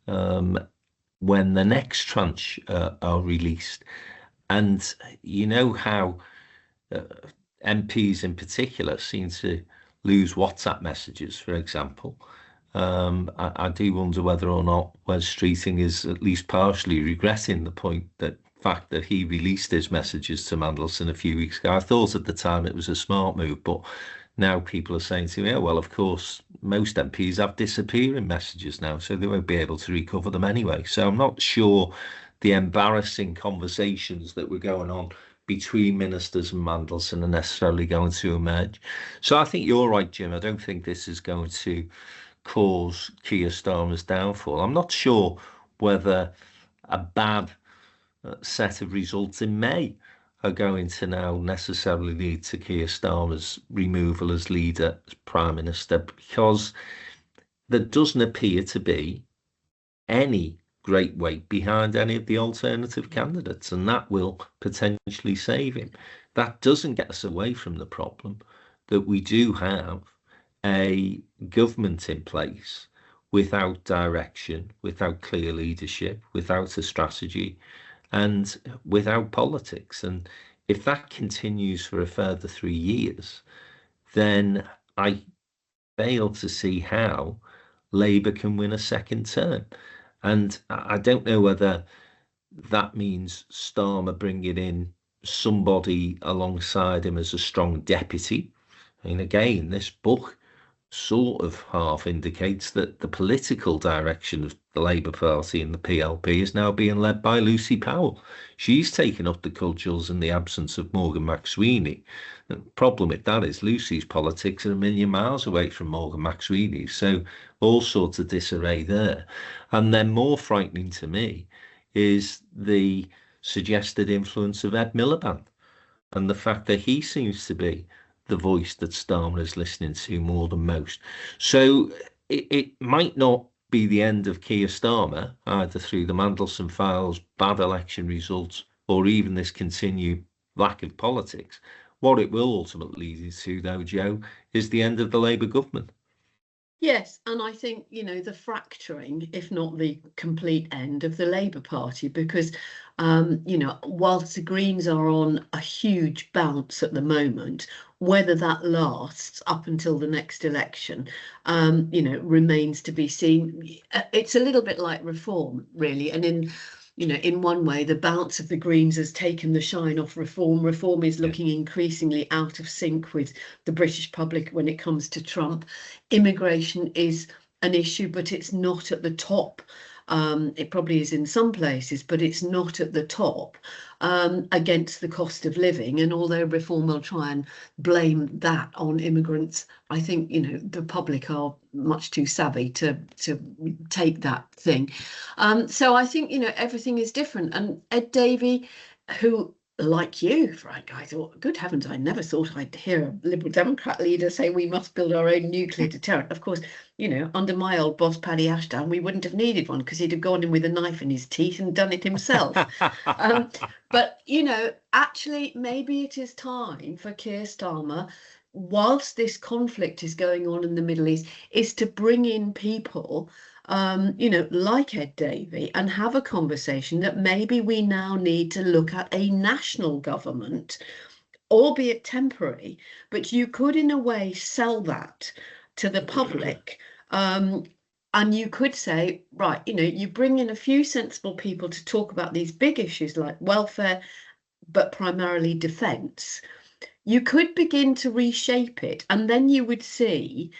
when the next tranche are released. And you know how MPs in particular seem to lose WhatsApp messages, for example. I do wonder whether or not Wes Streeting is at least partially regretting the fact that he released his messages to Mandelson a few weeks ago. I thought at the time it was a smart move, but now people are saying to me, oh, well, of course, most MPs have disappearing messages now, so they won't be able to recover them anyway. So I'm not sure the embarrassing conversations that were going on between ministers and Mandelson are necessarily going to emerge. So I think you're right, Jim. I don't think this is going to cause Keir Starmer's downfall. I'm not sure whether a bad set of results in May are going to now necessarily lead to Keir Starmer's removal as leader, as Prime Minister, because there doesn't appear to be any great weight behind any of the alternative candidates, and that will potentially save him. That doesn't get us away from the problem that we do have a government in place without direction, without clear leadership, without a strategy, and without politics. And if that continues for a further 3 years, then I fail to see how Labour can win a second term. And I don't know whether that means Starmer bringing in somebody alongside him as a strong deputy. I mean, again, this book sort of half indicates that the political direction of the Labour Party and the PLP is now being led by Lucy Powell. She's taken up the cudgels in the absence of Morgan McSweeney. The problem with that is Lucy's politics are a million miles away from Morgan McSweeney, so all sorts of disarray there. And then more frightening to me is the suggested influence of Ed Miliband and the fact that he seems to be the voice that Starmer is listening to more than most. So it might not be the end of Keir Starmer, either through the Mandelson files, bad election results, or even this continued lack of politics. What it will ultimately lead to, though, Joe, is the end of the Labour government. Yes, and I think, the fracturing, if not the complete end of the Labour Party, because, whilst the Greens are on a huge bounce at the moment, whether that lasts up until the next election, remains to be seen. It's a little bit like Reform, really. And in one way, the bounce of the Greens has taken the shine off Reform. Reform is looking increasingly out of sync with the British public when it comes to Trump. Immigration is an issue, but it's not at the top. It probably is in some places, but it's not at the top against the cost of living. And although Reform will try and blame that on immigrants, I think, the public are much too savvy to take that thing. So I think, everything is different. And Ed Davey, who, like you, Frank, I thought, good heavens, I never thought I'd hear a Liberal Democrat leader say we must build our own nuclear deterrent. Of course, under my old boss, Paddy Ashdown, we wouldn't have needed one because he'd have gone in with a knife in his teeth and done it himself. But, actually, maybe it is time for Keir Starmer, whilst this conflict is going on in the Middle East, is to bring in people like Ed Davey and have a conversation that maybe we now need to look at a national government, albeit temporary, but you could in a way sell that to the public. And you could say, right, you bring in a few sensible people to talk about these big issues like welfare, but primarily defence. You could begin to reshape it, and then you would see,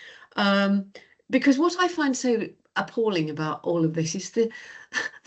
because what I find so appalling about all of this is the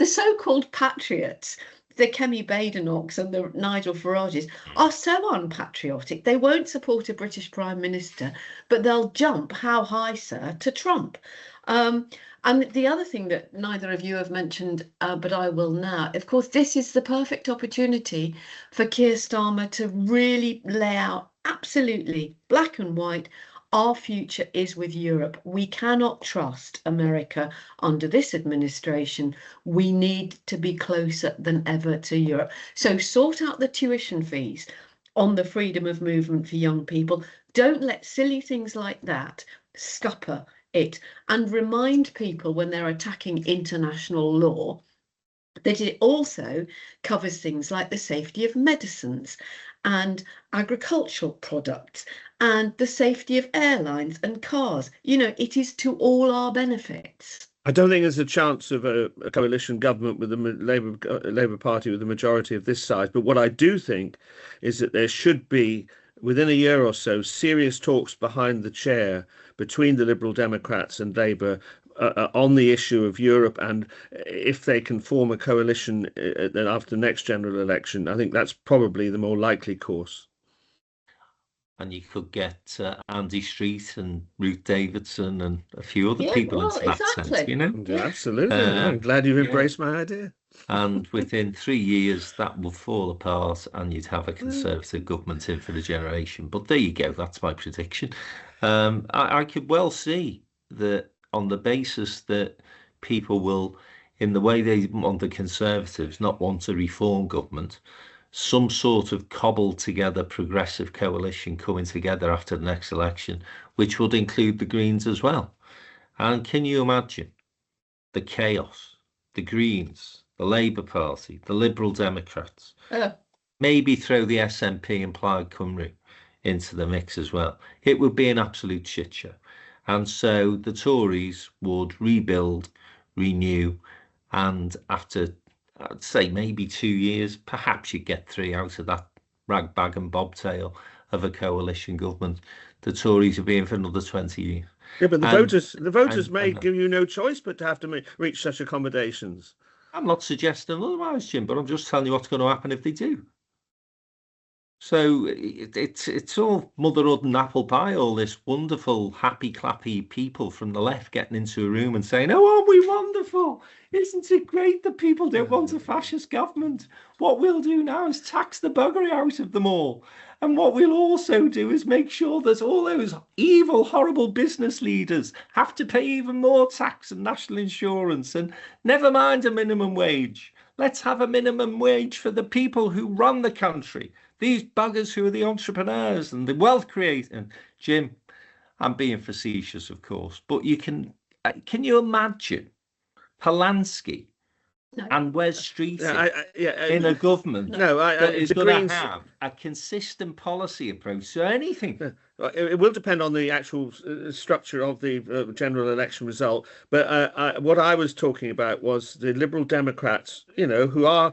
so-called patriots, the Kemi Badenochs and the Nigel Farages, are so unpatriotic. They won't support a British Prime Minister, but they'll jump, how high, sir, to Trump. And the other thing that neither of you have mentioned, but I will now, of course, this is the perfect opportunity for Keir Starmer to really lay out absolutely black and white, our future is with Europe. We cannot trust America under this administration. We need to be closer than ever to Europe. So sort out the tuition fees. on the freedom of movement for young people. Don't let silly things like that scupper it, and remind people when they're attacking international law that it also covers things like the safety of medicines and agricultural products and the safety of airlines and cars. You know, it is to all our benefits. I don't think there's a chance of a coalition government with the Labour Party with the majority of this size. But what I do think is that there should be, within a year or so, serious talks behind the chair between the Liberal Democrats and Labour on the issue of Europe, and if they can form a coalition after the next general election. I think that's probably the more likely course. And you could get Andy Street and Ruth Davidson and a few other people into that sense, you know? Absolutely. I'm glad you've embraced my idea. And within 3 years, that will fall apart and you'd have a Conservative government in for the generation. But there you go. That's my prediction. I could well see that on the basis that people will, in the way they want the Conservatives, not want a reform government, some sort of cobbled together progressive coalition coming together after the next election, which would include the Greens as well. And can you imagine the chaos? The Greens, the Labour Party, the Liberal Democrats, maybe throw the SNP and Plaid Cymru into the mix as well. It would be an absolute shit show. And so the Tories would rebuild, renew, and after, I'd say maybe 2 years, perhaps you get 3 out of that rag, bag and bobtail of a coalition government. The Tories will be in for another 20 years. Yeah, but the voters may give you no choice but to have to reach such accommodations. I'm not suggesting otherwise, Jim, but I'm just telling you what's going to happen if they do. So it's all motherhood and apple pie, all this wonderful, happy, clappy people from the left getting into a room and saying, oh, aren't we wonderful? Isn't it great that people don't want a fascist government? What we'll do now is tax the buggery out of them all. And what we'll also do is make sure that all those evil, horrible business leaders have to pay even more tax and national insurance, and never mind a minimum wage. Let's have a minimum wage for the people who run the country. These buggers who are the entrepreneurs and the wealth creators. Jim, I'm being facetious, of course, but you can you imagine Polanski and Wes Streeting in a government that is going to have a consistent policy approach to anything? It will depend on the actual structure of the general election result. But what I was talking about was the Liberal Democrats, who are,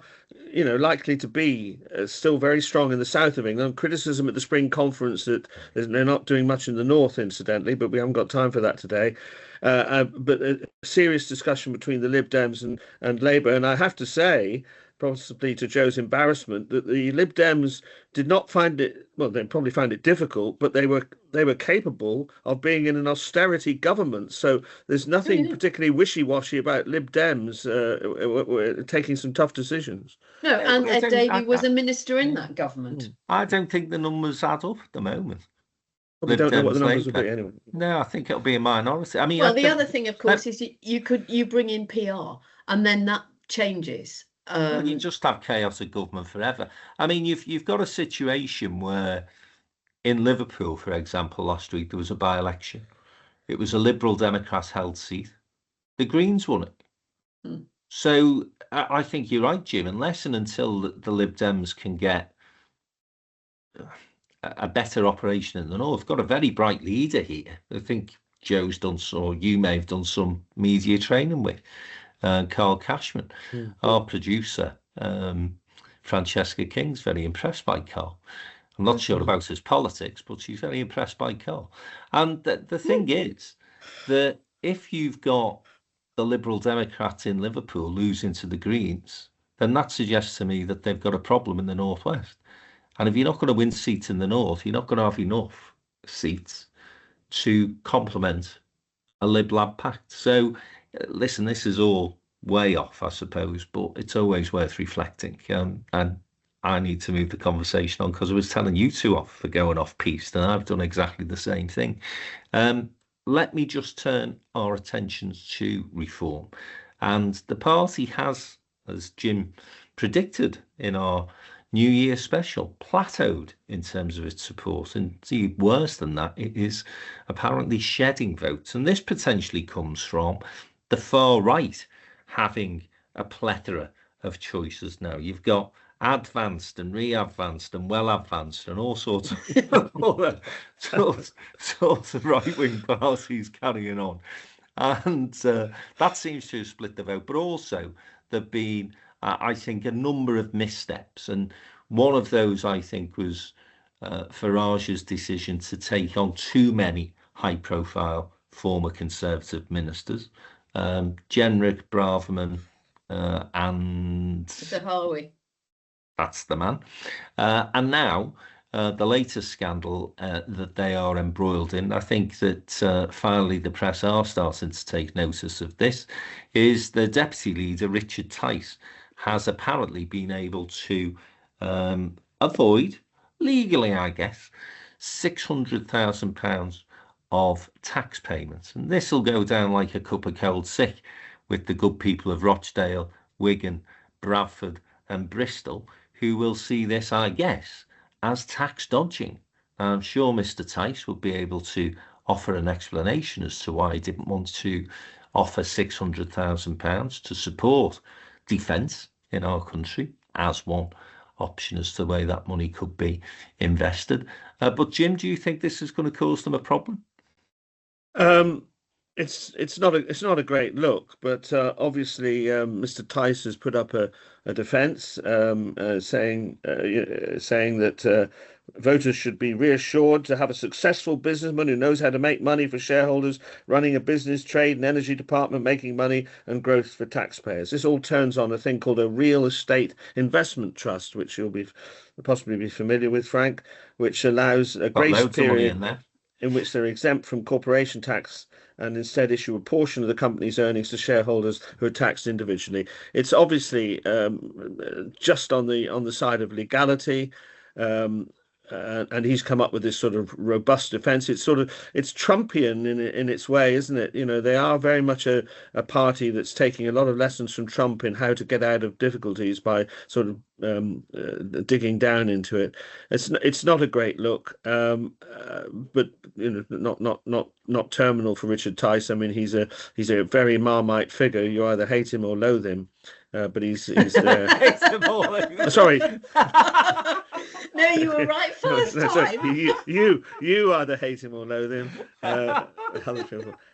likely to be still very strong in the south of England. Criticism at the spring conference that they're not doing much in the north, incidentally, but we haven't got time for that today. But a serious discussion between the Lib Dems and Labour. And I have to say, possibly to Joe's embarrassment, that the Lib Dems did not find it, well, they probably found it difficult, but they were capable of being in an austerity government. So there's nothing particularly wishy-washy about Lib Dems taking some tough decisions. No, and Ed Davey was a minister in that government. I don't think the numbers add up at the moment. We don't know what the numbers will be anyway. No, I think it'll be a minority. I mean, well, the other thing, of course, is you bring in PR, and then that changes. You just have chaotic government forever. I mean, you've got a situation where in Liverpool, for example, last week there was a by-election. It was a Liberal Democrat held seat. The Greens won it. So I think you're right, Jim. Unless and until the Lib Dems can get a better operation in the north, we've got a very bright leader here. I think Joe's done some, or you may have done some media training with. Carl Cashman, our producer, Francesca King's very impressed by Carl. I'm not sure about his politics, but she's very impressed by Carl. And the thing is that if you've got the Liberal Democrats in Liverpool losing to the Greens, then that suggests to me that they've got a problem in the northwest. And if you're not going to win seats in the north, you're not going to have enough seats to complement a Lib-Lab pact. So listen, this is all way off, I suppose, but it's always worth reflecting. And I need to move the conversation on because I was telling you two off for going off piste, and I've done exactly the same thing. Let me just turn our attentions to reform. And the party has, as Jim predicted in our New Year special plateaued in terms of its support, and see, worse than that, it is apparently shedding votes. And this potentially comes from the far right having a plethora of choices now. You've got advanced and re-advanced and well-advanced and all sorts of sorts of right-wing parties carrying on. And that seems to have split the vote. But also there've been, I think, a number of missteps. And one of those, I think, was Farage's decision to take on too many high-profile former Conservative ministers. Jenrick, Braverman, and Zahawi. That's the man. And now the latest scandal that they are embroiled in, I think that finally the press are starting to take notice of this, is the deputy leader, Richard Tice, has apparently been able to avoid, legally I guess, £600,000 of tax payments. And this will go down like a cup of cold sick with the good people of Rochdale, Wigan, Bradford and Bristol, who will see this, I guess, as tax dodging. I'm sure Mr. Tice will be able to offer an explanation as to why he didn't want to offer £600,000 to support defence in our country as one option as to the way that money could be invested. But Jim, do you think this is going to cause them a problem? It's not a great look, but obviously Mr. Tice has put up a defence saying that voters should be reassured to have a successful businessman who knows how to make money for shareholders, running a business, trade and energy department, making money and growth for taxpayers. This all turns on a thing called a real estate investment trust, which you'll possibly be familiar with, Frank, which allows a grace period in which they're exempt from corporation tax and instead issue a portion of the company's earnings to shareholders who are taxed individually. It's obviously just on the side of legality, and he's come up with this sort of robust defence. It's Trumpian in its way, isn't it? You know, they are very much a party that's taking a lot of lessons from Trump in how to get out of difficulties by sort of digging down into it. It's not a great look, but you know, not terminal for Richard Tice. I mean, he's a very Marmite figure. You either hate him or loathe him, but he's sorry. No, you were right first time. You either hate him or loathe him.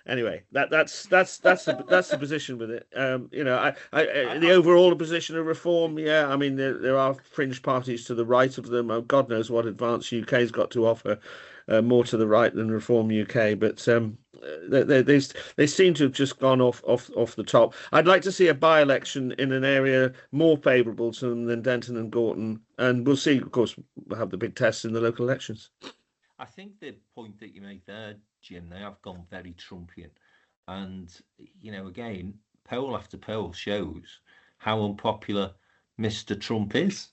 Anyway, that's the position with it. You know, the overall position of reform. Yeah, I mean there are fringe parties to the right of them. Oh, God knows what Advance UK's got to offer. More to the right than Reform UK, but they seem to have just gone off the top. I'd like to see a by-election in an area more favourable to them than Denton and Gorton, and we'll see. Of course, we'll have the big tests in the local elections. I think the point that you make there, Jim, they have gone very Trumpian, and you know, again, poll after poll shows how unpopular Mr. Trump is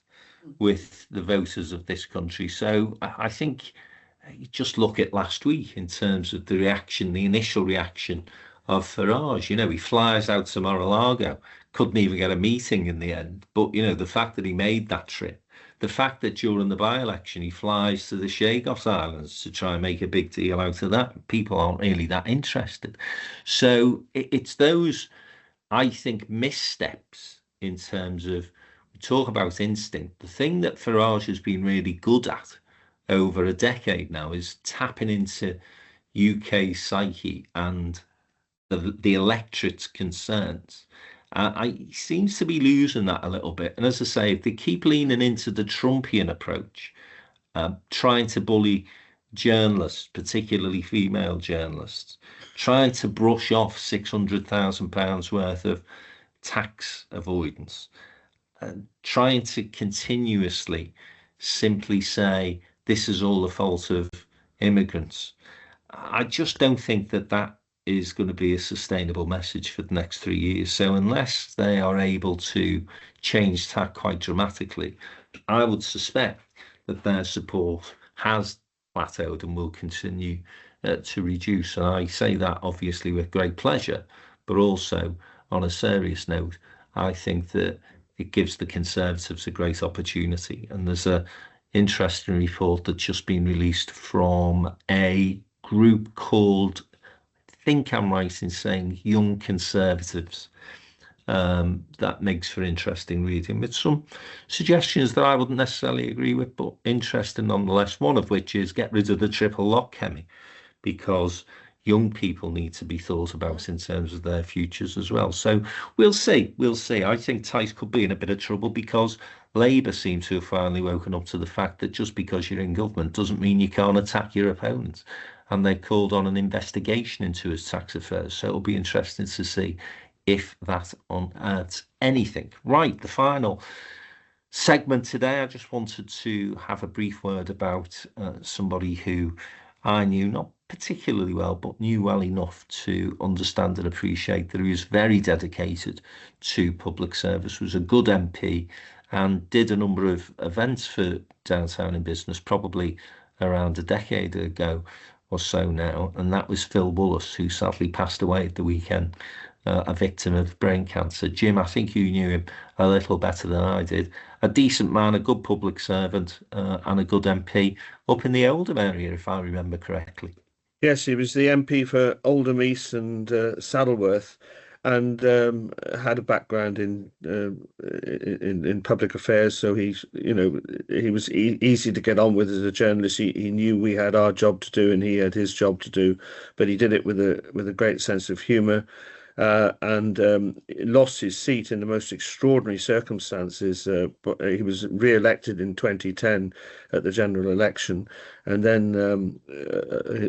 with the voters of this country. So I think. You just look at last week in terms of the initial reaction of Farage. You know, he flies out to Mar-a-Lago, couldn't even get a meeting in the end. But, you know, the fact that he made that trip, the fact that during the by-election he flies to the Chagos Islands to try and make a big deal out of that, people aren't really that interested. So it's those, I think, missteps in terms of, we talk about instinct. The thing that Farage has been really good at over a decade now is tapping into UK psyche and the electorate's concerns. He seems to be losing that a little bit. And as I say, if they keep leaning into the Trumpian approach, trying to bully journalists, particularly female journalists, trying to brush off £600,000 worth of tax avoidance, trying to continuously simply say, this is all the fault of immigrants. I just don't think that is going to be a sustainable message for the next 3 years. So unless they are able to change tack quite dramatically, I would suspect that their support has plateaued and will continue to reduce. And I say that obviously with great pleasure, but also on a serious note, I think that it gives the Conservatives a great opportunity. And there's a interesting report that's just been released from a group called, I think I'm right in saying, Young Conservatives. That makes for interesting reading, with some suggestions that I wouldn't necessarily agree with, but interesting nonetheless. One of which is get rid of the triple lock, Kemi, because young people need to be thought about in terms of their futures as well. So we'll see. I think Tice could be in a bit of trouble because Labour seem to have finally woken up to the fact that just because you're in government doesn't mean you can't attack your opponents. And they've called on an investigation into his tax affairs. So it'll be interesting to see if that unearths anything. Right, the final segment today, I just wanted to have a brief word about somebody who I knew not particularly well, but knew well enough to understand and appreciate that he was very dedicated to public service, was a good MP, and did a number of events for Downtown in Business, probably around a decade ago or so now, and that was Phil Wallace, who sadly passed away at the weekend, a victim of brain cancer. Jim, I think you knew him a little better than I did. A decent man, a good public servant, and a good MP up in the Oldham area, if I remember correctly. Yes, he was the MP for Oldham East and Saddleworth, and had a background in public affairs. So he was easy to get on with as a journalist. He knew we had our job to do and he had his job to do, but he did it with a great sense of humour. And lost his seat in the most extraordinary circumstances. But he was re-elected in 2010 at the general election, and then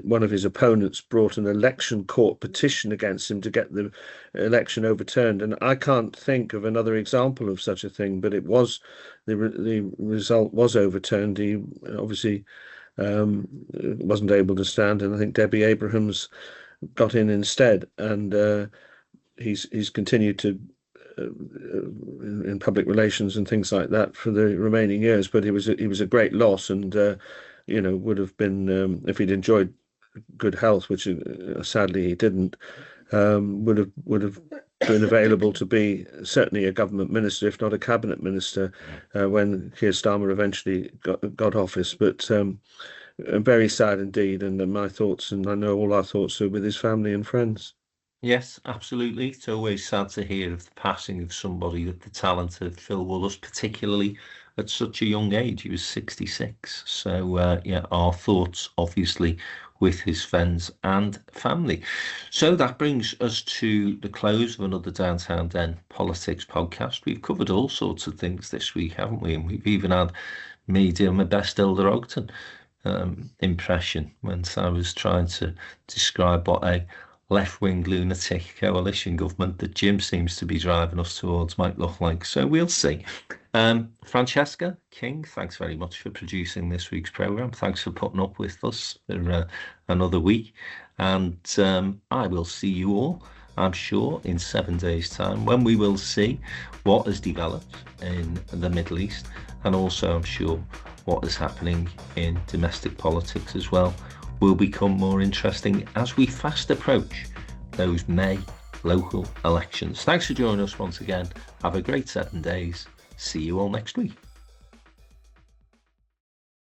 one of his opponents brought an election court petition against him to get the election overturned. And I can't think of another example of such a thing, but it was the result was overturned. He obviously wasn't able to stand, and I think Debbie Abrahams got in instead, and he's continued to in public relations and things like that for the remaining years. But he was a great loss, and would have been, if he'd enjoyed good health, which sadly he didn't, would have been available to be certainly a government minister, if not a cabinet minister, when Keir Starmer eventually got office. But very sad indeed, and my thoughts, and I know all our thoughts, are with his family and friends. Yes, absolutely. It's always sad to hear of the passing of somebody with the talent of Phil Wallace, particularly at such a young age. He was 66. So, our thoughts, obviously, with his friends and family. So that brings us to the close of another Downtown Den Politics podcast. We've covered all sorts of things this week, haven't we? And we've even had me doing my best Elder Ogden impression when I was trying to describe what a left-wing lunatic coalition government that Jim seems to be driving us towards might look like. So we'll see. Francesca King, thanks very much for producing this week's programme. Thanks for putting up with us for another week. And I will see you all, I'm sure, in 7 days' time, when we will see what has developed in the Middle East, and also, I'm sure, what is happening in domestic politics as well will become more interesting as we fast approach those May local elections. Thanks for joining us once again. Have a great 7 days. See you all next week.